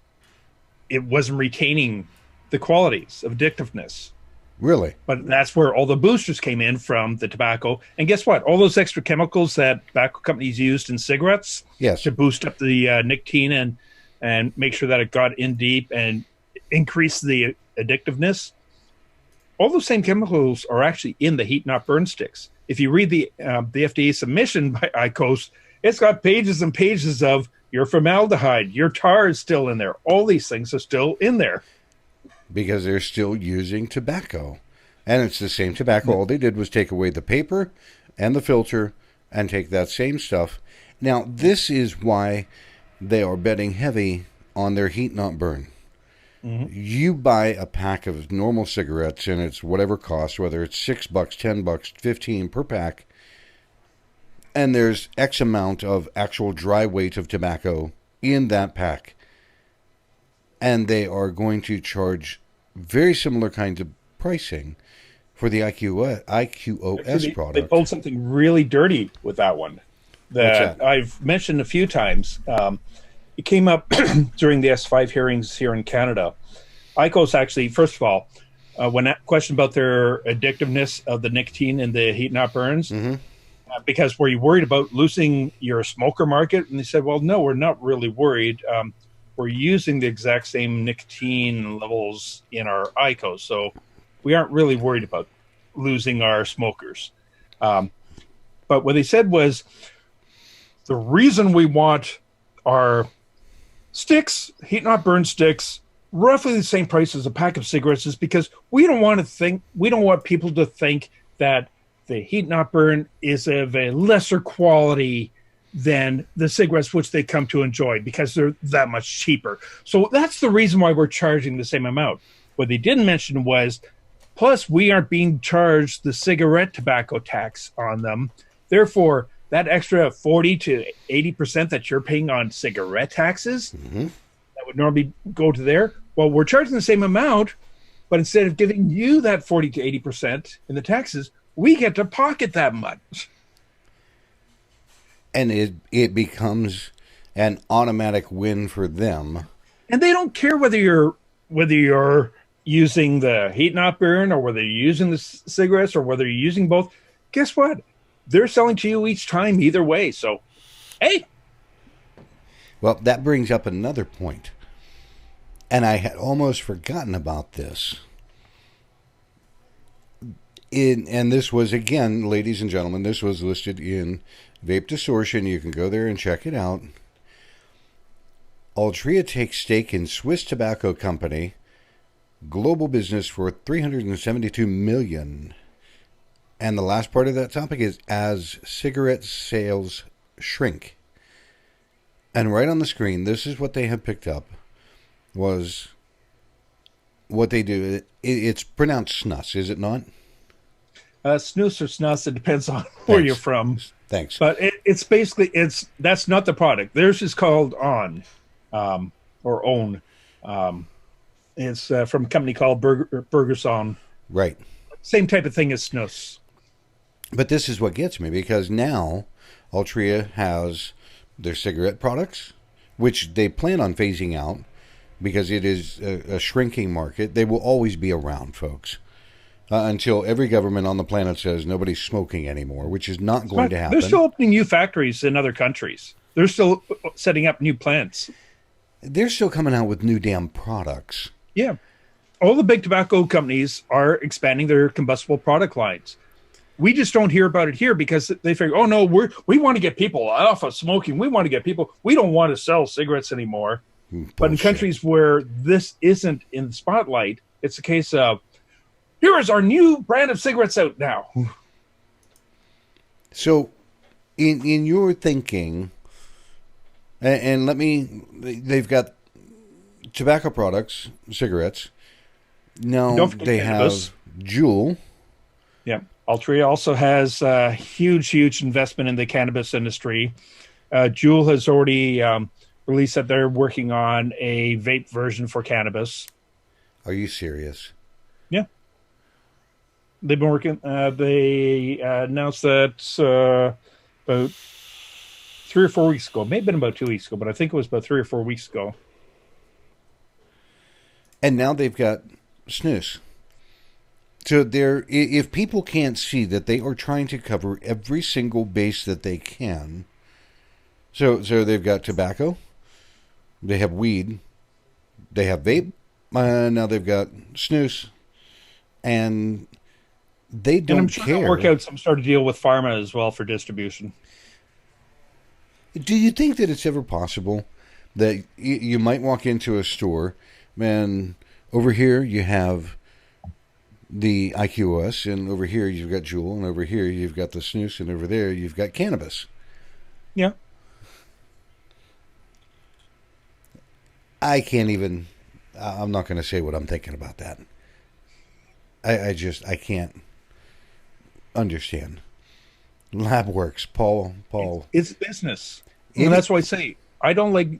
it wasn't retaining the qualities of addictiveness. Really? But that's where all the boosters came in from the tobacco. And guess what? All those extra chemicals that tobacco companies used in cigarettes, yes, to boost up the nicotine and make sure that it got in deep and increase the addictiveness, all those same chemicals are actually in the heat not burn sticks. If you read the FDA submission by IQOS, it's got pages and pages of your formaldehyde, your tar is still in there. All these things are still in there. Because they're still using tobacco. And it's the same tobacco. All they did was take away the paper and the filter and take that same stuff. Now, this is why they are betting heavy on their heat not burn. Mm-hmm. You buy a pack of normal cigarettes, and it's whatever cost, whether it's $6, $10, $15 per pack, and there's X amount of actual dry weight of tobacco in that pack. And they are going to charge very similar kinds of pricing for the IQOS product. They pulled something really dirty with that one that I've mentioned a few times. It came up during the S5 hearings here in Canada. IQOS actually, first of all, when questioned about their addictiveness of the nicotine and the heat not burns, mm-hmm. Because were you worried about losing your smoker market? And they said, well, no, we're not really worried. We're using the exact same nicotine levels in our IQOS, so we aren't really worried about losing our smokers. But what they said was, the reason we want our sticks, heat not burn sticks, roughly the same price as a pack of cigarettes is because we don't want people to think that the heat not burn is of a lesser quality than the cigarettes which they come to enjoy because they're that much cheaper. So that's the reason why we're charging the same amount. What they didn't mention was, plus we aren't being charged the cigarette tobacco tax on them. Therefore, that extra 40 to 80% that you're paying on cigarette taxes, mm-hmm. that would normally go to there. Well, we're charging the same amount, but instead of giving you that 40 to 80% in the taxes, we get to pocket that much. And it becomes an automatic win for them. And they don't care whether you're using the heat not burn, or whether you're using the cigarettes, or whether you're using both. Guess what? They're selling to you each time either way. So, hey. Well, that brings up another point. And I had almost forgotten about this. And this was, again, ladies and gentlemen, this was listed in Vape Distortion. You can go there and check it out. Altria takes stake in Swiss tobacco company, global business for $372 million. And the last part of that topic is as cigarette sales shrink. And right on the screen, this is what they have picked up, was what they do. It's pronounced snus, is it not? Snus or snus, it depends on where you're from. Thanks. But it's basically, that's not the product. Theirs is called On, or Own. It's from a company called Burgerson. Right. Same type of thing as snus. But this is what gets me, because now Altria has their cigarette products, which they plan on phasing out because it is a shrinking market. They will always be around, folks, until every government on the planet says nobody's smoking anymore, which is not going to happen. They're still opening new factories in other countries. They're still setting up new plants. They're still coming out with new damn products. Yeah. All the big tobacco companies are expanding their combustible product lines. We just don't hear about it here because they figure, oh no, we want to get people off of smoking. We want to get people. We don't want to sell cigarettes anymore. Bullshit. But in countries where this isn't in the spotlight, it's a case of, here is our new brand of cigarettes out now. So, in your thinking, and they've got tobacco products, cigarettes. Now they cannabis. have Juul. Yeah. Altria also has a huge investment in the cannabis industry. Juul has already released that they're working on a vape version for cannabis. Are you serious? Yeah. They've been working. They announced that about 3 or 4 weeks ago. It may have been about 2 weeks ago, but I think it was about 3 or 4 weeks ago. And now they've got snus. So if people can't see that they are trying to cover every single base that they can. So they've got tobacco, they have weed, they have vape, now they've got snus, and they don't and I'm sure care. They'll work out some sort of deal with pharma as well for distribution. Do you think that it's ever possible that you might walk into a store, and over here you have the IQOS, and over here you've got Juul, and over here you've got the snus, and over there you've got cannabis? Yeah. I can't even, I'm not going to say what I'm thinking about that. I can't understand. Lab works, Paul. It's business. And that's why I say, I don't like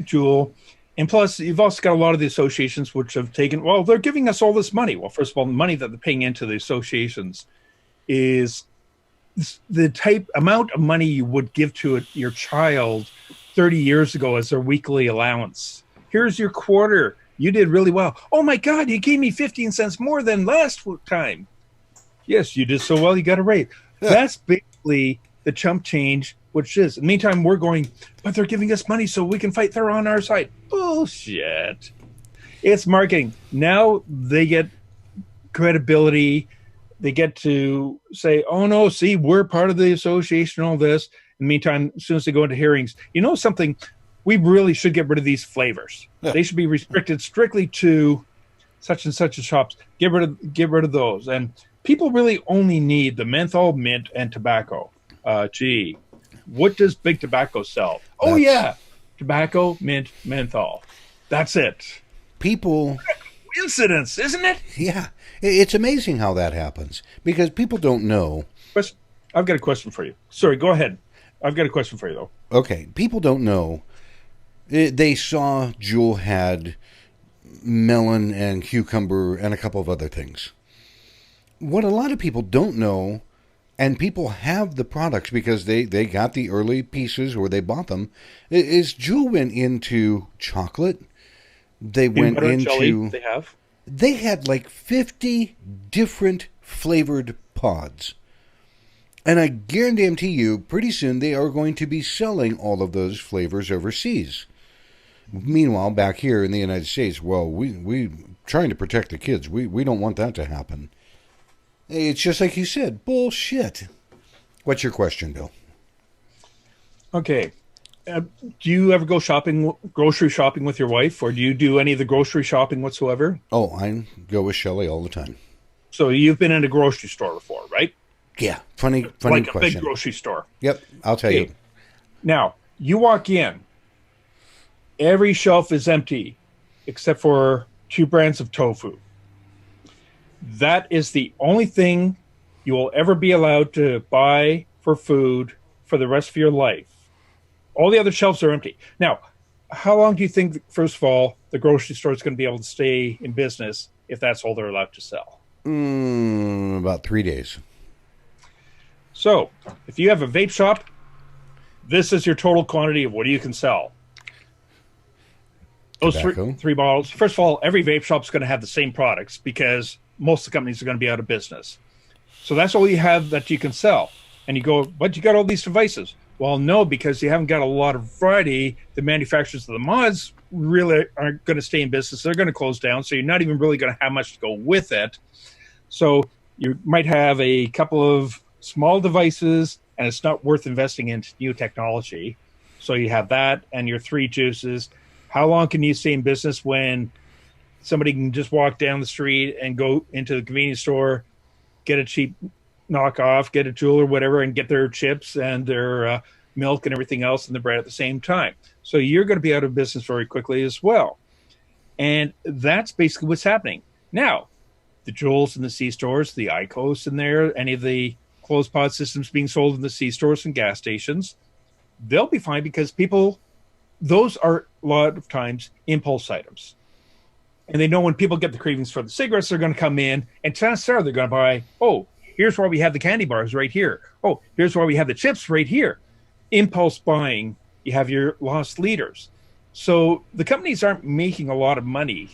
Juul. And plus, you've also got a lot of the associations which have taken, well, they're giving us all this money. Well, first of all, the money that they're paying into the associations is the amount of money you would give to your child 30 years ago as their weekly allowance. Here's your quarter. You did really well. Oh my God, you gave me 15 cents more than last time. Yes, you did so well, you got a raise. That's basically the chump change, which is. In the meantime, we're going, but they're giving us money so we can fight. They're on our side. Bullshit. It's marketing. Now they get credibility. They get to say, oh no, see, we're part of the association, all this. In the meantime, as soon as they go into hearings, you know something, we really should get rid of these flavors. Yeah. They should be restricted strictly to such and such shops. Get rid of those. And people really only need the menthol, mint, and tobacco. Gee, what does Big Tobacco sell? Oh yeah, tobacco, mint, menthol. That's it. People. Coincidence, isn't it? Yeah, it's amazing how that happens because people don't know. I've got a question for you. Sorry, go ahead. I've got a question for you though. Okay, people don't know. They saw Juul had melon and cucumber and a couple of other things. What a lot of people don't know and people have the products because they got the early pieces or they bought them. Is Jewel went into chocolate. They went into jelly, they had like 50 different flavored pods. And I guarantee you, pretty soon they are going to be selling all of those flavors overseas. Meanwhile, back here in the United States, well, we trying to protect the kids. We don't want that to happen. It's just like you said, bullshit. What's your question, Bill? Okay. Do you ever go grocery shopping with your wife, or do you do any of the grocery shopping whatsoever? Oh, I go with Shelley all the time. So you've been in a grocery store before, right? Yeah, funny like question. A big grocery store. Yep, I'll tell you. Now, you walk in. Every shelf is empty except for 2 brands of tofu. That is the only thing you will ever be allowed to buy for food for the rest of your life. All the other shelves are empty. Now, how long do you think, first of all, the grocery store is going to be able to stay in business if that's all they're allowed to sell? About 3 days. So, if you have a vape shop, this is your total quantity of what you can sell. Those three bottles. First of all, every vape shop is going to have the same products because most of the companies are going to be out of business. So that's all you have that you can sell. And you go, but you got all these devices. Well, no, because you haven't got a lot of variety. The manufacturers of the mods really aren't going to stay in business. They're going to close down. So you're not even really going to have much to go with it. So you might have a couple of small devices, and it's not worth investing into new technology. So you have that and your 3 juices. How long can you stay in business when somebody can just walk down the street and go into the convenience store, get a cheap knockoff, get a Jewel or whatever, and get their chips and their milk and everything else and the bread at the same time? So you're going to be out of business very quickly as well. And that's basically what's happening. Now, the Jewels in the C-stores, the IQOS in there, any of the closed pod systems being sold in the C-stores and gas stations, they'll be fine because those are a lot of times impulse items. And they know when people get the cravings for the cigarettes, they're going to come in and chances are they're going to buy, oh, here's where we have the candy bars right here. Oh, here's where we have the chips right here. Impulse buying, you have your lost leaders. So the companies aren't making a lot of money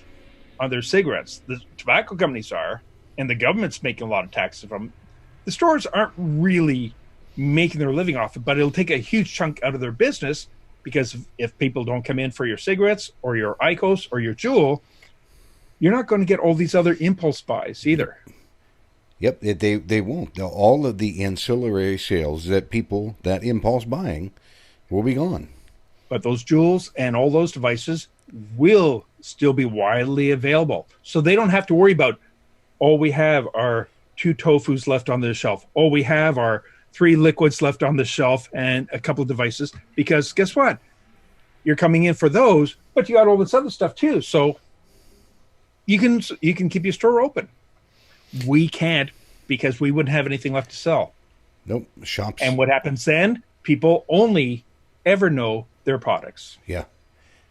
on their cigarettes. The tobacco companies are, and the government's making a lot of taxes from them. The stores aren't really making their living off it, but it'll take a huge chunk out of their business because if people don't come in for your cigarettes or your IQOS or your Jewel, you're not going to get all these other impulse buys either. Yep, they won't. All of the ancillary sales that impulse buying will be gone. But those Jewels and all those devices will still be widely available. So they don't have to worry about, all we have are 2 tofus left on the shelf. All we have are 3 liquids left on the shelf and a couple of devices. Because guess what? You're coming in for those, but you got all this other stuff too. So you can keep your store open. We can't because we wouldn't have anything left to sell. Nope, shops. And what happens then? People only ever know their products. Yeah.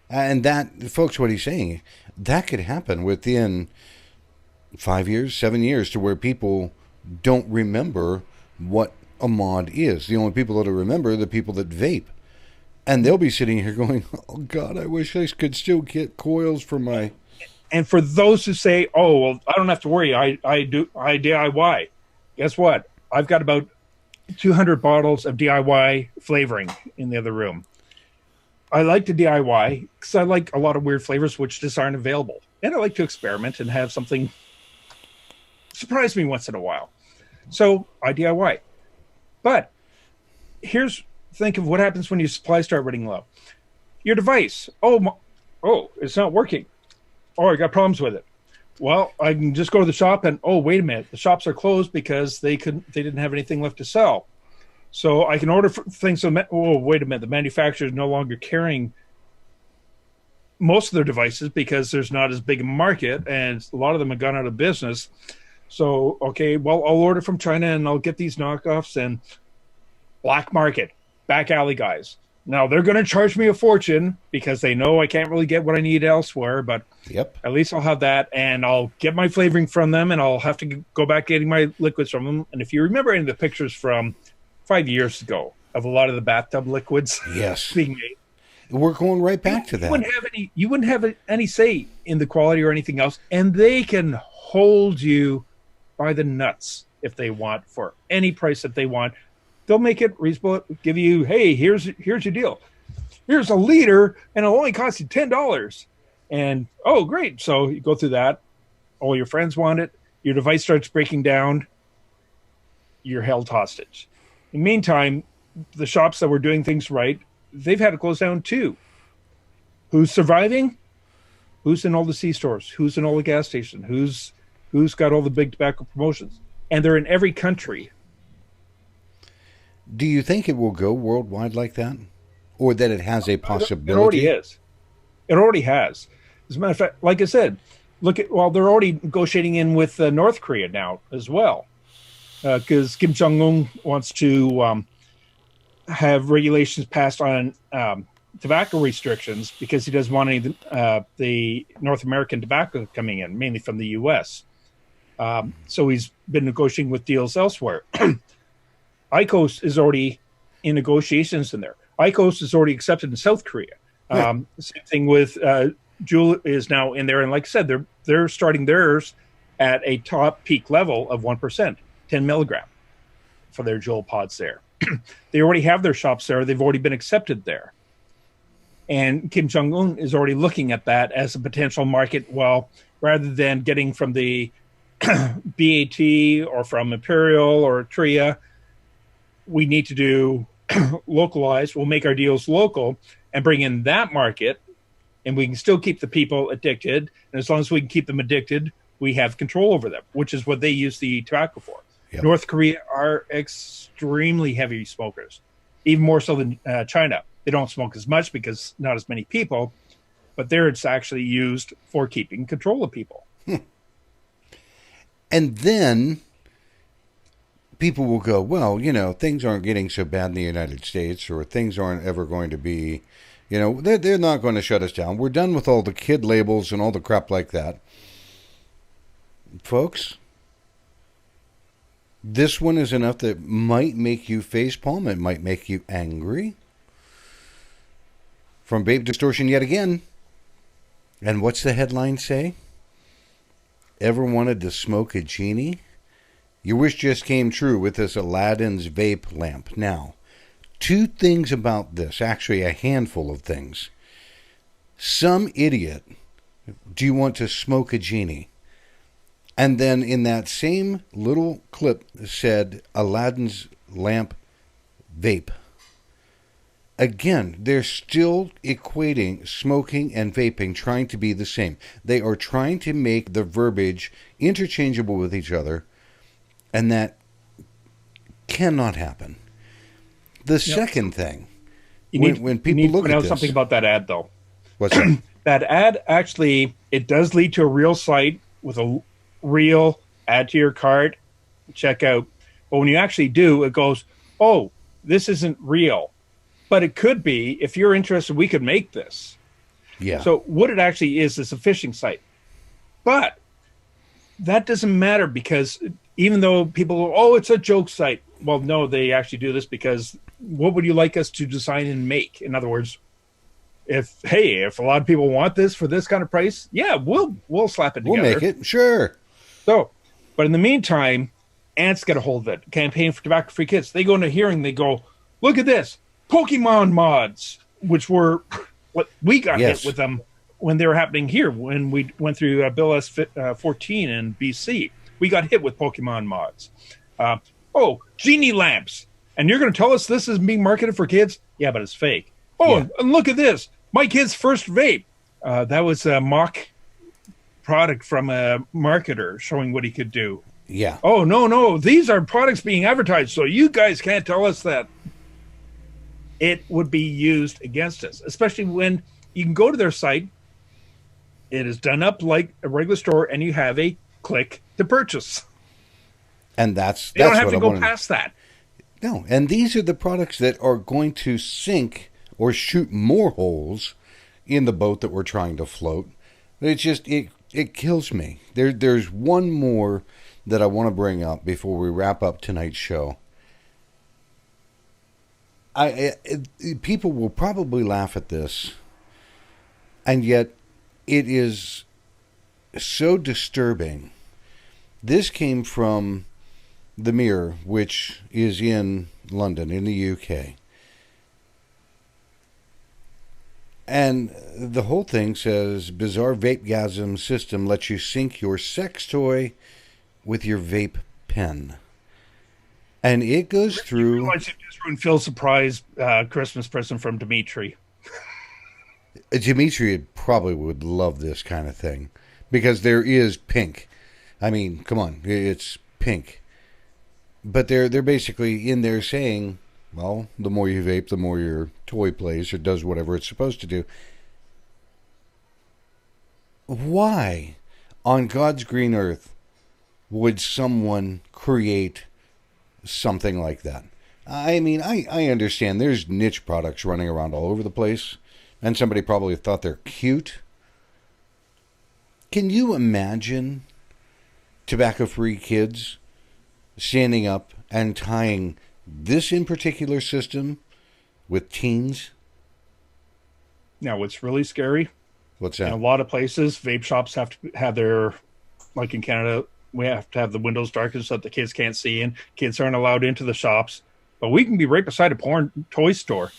And that, folks, what he's saying, that could happen within 5 years, 7 years, to where people don't remember what a mod is. The only people that'll remember are the people that vape. And they'll be sitting here going, oh, God, I wish I could still get coils for my... And for those who say, oh, well, I don't have to worry, I DIY. Guess what? I've got about 200 bottles of DIY flavoring in the other room. I like to DIY because I like a lot of weird flavors which just aren't available. And I like to experiment and have something surprise me once in a while. So I DIY. But think of what happens when your supplies start running low. Your device, it's not working. Oh, I got problems with it. Well, I can just go to the shop and, oh, wait a minute, the shops are closed because they didn't have anything left to sell. So I can order things. Oh, wait a minute, the manufacturer is no longer carrying most of their devices because there's not as big a market, and a lot of them have gone out of business. So, okay, well, I'll order from China and I'll get these knockoffs and black market, back alley guys. Now, they're going to charge me a fortune because they know I can't really get what I need elsewhere, but Yep. at least I'll have that, and I'll get my flavoring from them, and I'll have to go back getting my liquids from them. And if you remember any of the pictures from 5 years ago of a lot of the bathtub liquids Yes. being made, We're going right back to that. you wouldn't have any say in the quality or anything else, and they can hold you by the nuts if they want for any price that they want. They'll make it reasonable, give you, hey, here's your deal. Here's a liter, and it'll only cost you $10. And, oh, great. So you go through that. All your friends want it. Your device starts breaking down. You're held hostage. In the meantime, the shops that were doing things right, they've had to close down too. Who's surviving? Who's in all the C-stores? Who's in all the gas stations? Who's got all the big tobacco promotions? And they're in every country. Do you think it will go worldwide like that? Or that it has a possibility? It already is. It already has. As a matter of fact, like I said, they're already negotiating in with North Korea now as well. Because Kim Jong-un wants to have regulations passed on tobacco restrictions because he doesn't want any of the North American tobacco coming in, mainly from the U.S. So he's been negotiating with deals elsewhere. IQOS is already in negotiations in there. IQOS is already accepted in South Korea. Same thing with Juul is now in there. And like I said, they're starting theirs at a top peak level of 1%, 10 milligram for their Juul pods there. They already have their shops there. They've already been accepted there. And Kim Jong-un is already looking at that as a potential market. Well, rather than getting from the BAT or from Imperial or Tria, we need to do localized. We'll make our deals local and bring in that market, and we can still keep the people addicted. And as long as we can keep them addicted, we have control over them, which is what they use the tobacco for. Yep. North Korea are extremely heavy smokers, even more so than China. They don't smoke as much because not as many people, but there it's actually used for keeping control of people. And then people will go, well, things aren't getting so bad in the United States, or things aren't ever going to be, they're not going to shut us down. We're done with all the kid labels and all the crap like that. Folks, this one is enough that might make you facepalm. It might make you angry. From Vape Distortion yet again. And what's the headline say? Ever wanted to smoke a genie? Your wish just came true with this Aladdin's vape lamp. Now, two things about this, actually a handful of things. Some idiot, do you want to smoke a genie? And then in that same little clip said Aladdin's lamp vape. Again, they're still equating smoking and vaping, trying to be the same. They are trying to make the verbiage interchangeable with each other. And that cannot happen. The second thing, when people look at this, something about that ad, though. What's that? That ad actually, it does lead to a real site with a real add to your cart, check out. But when you actually do, it goes, oh, this isn't real. But it could be. If you're interested, we could make this. Yeah. So what it actually is a phishing site. But that doesn't matter because even though people go, oh, it's a joke site. Well, no, they actually do this because what would you like us to design and make? In other words, if a lot of people want this for this kind of price, yeah, we'll slap it together. We'll make it, sure. So, but in the meantime, Ants get a hold of it. Campaign for Tobacco-Free Kids. They go into a hearing. They go, look at this. Pokemon mods, which were what we got hit with them when they were happening here. When we went through Bill S-14 in BC, we got hit with Pokemon mods. Genie lamps. And you're going to tell us this is being marketed for kids? Yeah, but it's fake. And look at this. My kid's first vape. That was a mock product from a marketer showing what he could do. Yeah. Oh, no. These are products being advertised, so you guys can't tell us that. It would be used against us, especially when you can go to their site. It is done up like a regular store, and you have a click to purchase. And that's you don't have to go past that. No, and these are the products that are going to sink or shoot more holes in the boat that we're trying to float. It kills me. There's one more that I want to bring up before we wrap up tonight's show. People will probably laugh at this, and yet it is so disturbing. This came from The Mirror, which is in London, in the UK. And the whole thing says, bizarre vapegasm system lets you sync your sex toy with your vape pen. And it goes through... I just ruined Phil's surprise Christmas present from Dimitri. Dimitri probably would love this kind of thing. Because there is pink. I mean, come on, it's pink. But they're basically in there saying, well, the more you vape, the more your toy plays or does whatever it's supposed to do. Why on God's green earth would someone create something like that? I mean, I understand there's niche products running around all over the place, and somebody probably thought they're cute. Can you imagine tobacco-free kids standing up and tying this in particular system with teens? Now, what's really scary, What's that? in a lot of places, vape shops have to have their, like in Canada, we have to have the windows darkened so that the kids can't see in. Kids aren't allowed into the shops. But we can be right beside a porn toy store.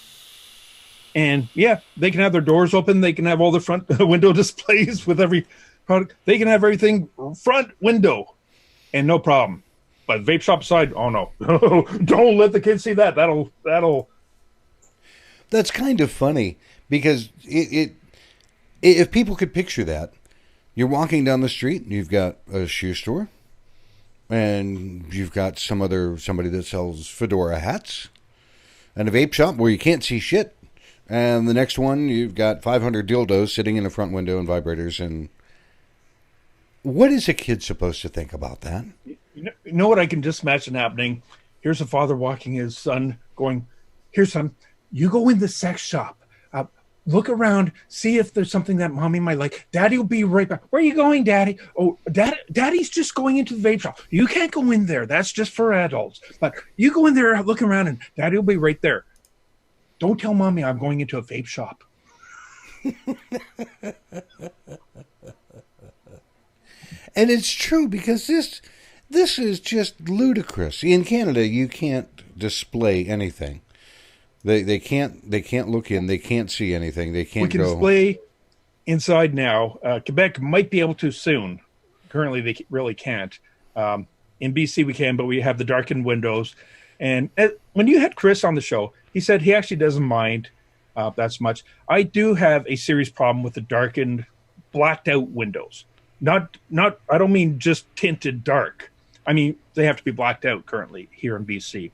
And yeah, they can have their doors open. They can have all the front window displays with every product. They can have everything front window and no problem. But vape shop side, oh no. Don't let the kids see that. That'll. That's kind of funny because if people could picture that, you're walking down the street and you've got a shoe store and you've got somebody that sells fedora hats and a vape shop where you can't see shit. And the next one, you've got 500 dildos sitting in the front window and vibrators. And what is a kid supposed to think about that? You know what I can just imagine happening? Here's a father walking his son going, here, son, you go in the sex shop. Look around, see if there's something that mommy might like. Daddy will be right back. Where are you going, Daddy? Oh, Daddy's just going into the vape shop. You can't go in there. That's just for adults. But you go in there, look around, and Daddy will be right there. Don't tell mommy I'm going into a vape shop. And it's true because this is just ludicrous. In Canada, you can't display anything. They can't look in. They can't see anything. They can't We can go. display inside now. Quebec might be able to soon. Currently, they really can't. In BC, we can, but we have the darkened windows. And when you had Chris on the show, he said he actually doesn't mind that much. I do have a serious problem with the darkened, blacked out windows. Not. I don't mean just tinted dark. I mean, they have to be blacked out currently here in BC.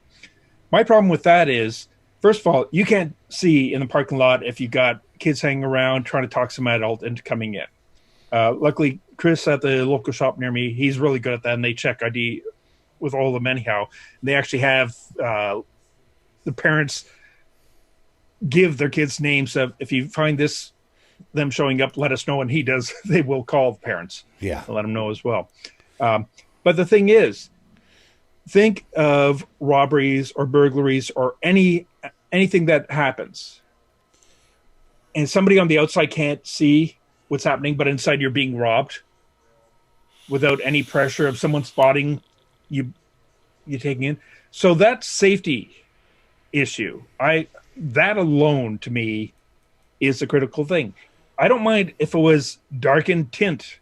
My problem with that is, first of all, you can't see in the parking lot if you got kids hanging around trying to talk some adult into coming in. Luckily, Chris at the local shop near me, he's really good at that, and they check ID with all of them anyhow. They actually have the parents give their kids names of, if you find them showing up, let us know, and he does. They will call the parents. Yeah. To let them know as well. But the thing is, think of robberies or burglaries or anything that happens, and somebody on the outside can't see what's happening, but inside you're being robbed without any pressure of someone spotting you taking in. So that safety issue, that alone to me is the critical thing. I don't mind if it was darkened tint,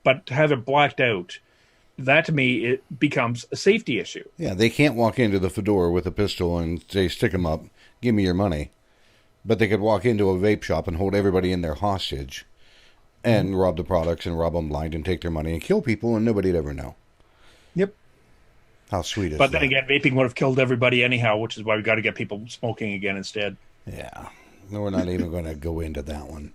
but to have it blacked out, that to me, it becomes a safety issue. Yeah, they can't walk into the fedora with a pistol and say, stick 'em up, give me your money. But they could walk into a vape shop and hold everybody in there hostage and rob the products and rob them blind and take their money and kill people and nobody'd ever know. Yep. How sweet is But that? then again, vaping would have killed everybody anyhow, which is why we got to get people smoking again instead. Yeah. No, we're not even going to go into that one.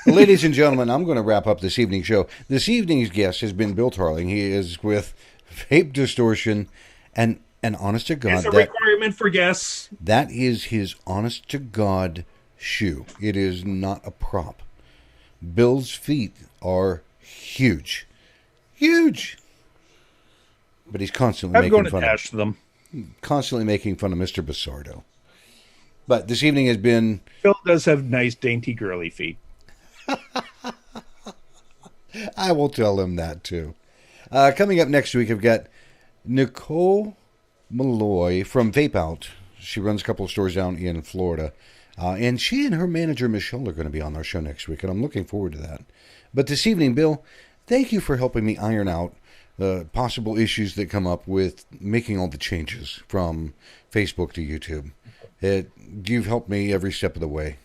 Ladies and gentlemen, I'm going to wrap up this evening's show. This evening's guest has been Bill Tarling. He is with Vape Distortion, and And honest to God, It's a requirement for guests. that is his honest to God shoe. It is not a prop. Bill's feet are huge. Huge. But he's constantly I'm going making to fun dash them. constantly making fun of Mr. Basardo. But this evening has been... Phil does have nice, dainty, girly feet. I will tell him that too. Coming up next week, I've got Nicole Malloy from Vape Out. She runs a couple of stores down in Florida. And she and her manager, Michelle, are going to be on our show next week, and I'm looking forward to that. But this evening, Bill, thank you for helping me iron out the possible issues that come up with making all the changes from Facebook to YouTube. You've helped me every step of the way.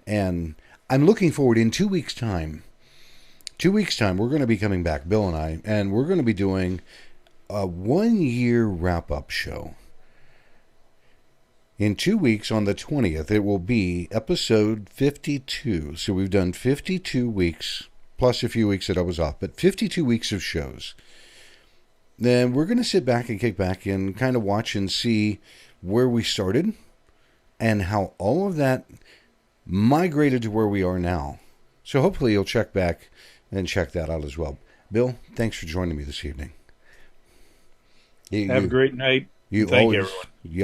And I'm looking forward in 2 weeks' time. 2 weeks' time, we're going to be coming back, Bill and I, and we're going to be doing a 1-year wrap-up show. In 2 weeks, on the 20th, it will be episode 52. So we've done 52 weeks, plus a few weeks that I was off, but 52 weeks of shows. Then we're going to sit back and kick back and kind of watch and see where we started and how all of that migrated to where we are now. So hopefully you'll check back and check that out as well. Bill, thanks for joining me this evening. Have a great night. You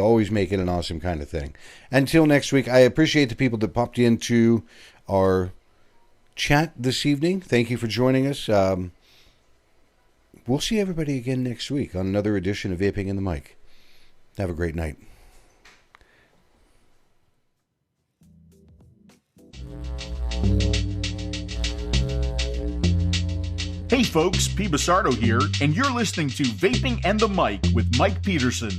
always make it an awesome kind of thing. Until next week, I appreciate the people that popped into our chat this evening. Thank you for joining us. We'll see everybody again next week on another edition of Vaping and the Mic. Have a great night. Hey folks, P. Basardo here, and you're listening to Vaping and the Mic with Mike Peterson.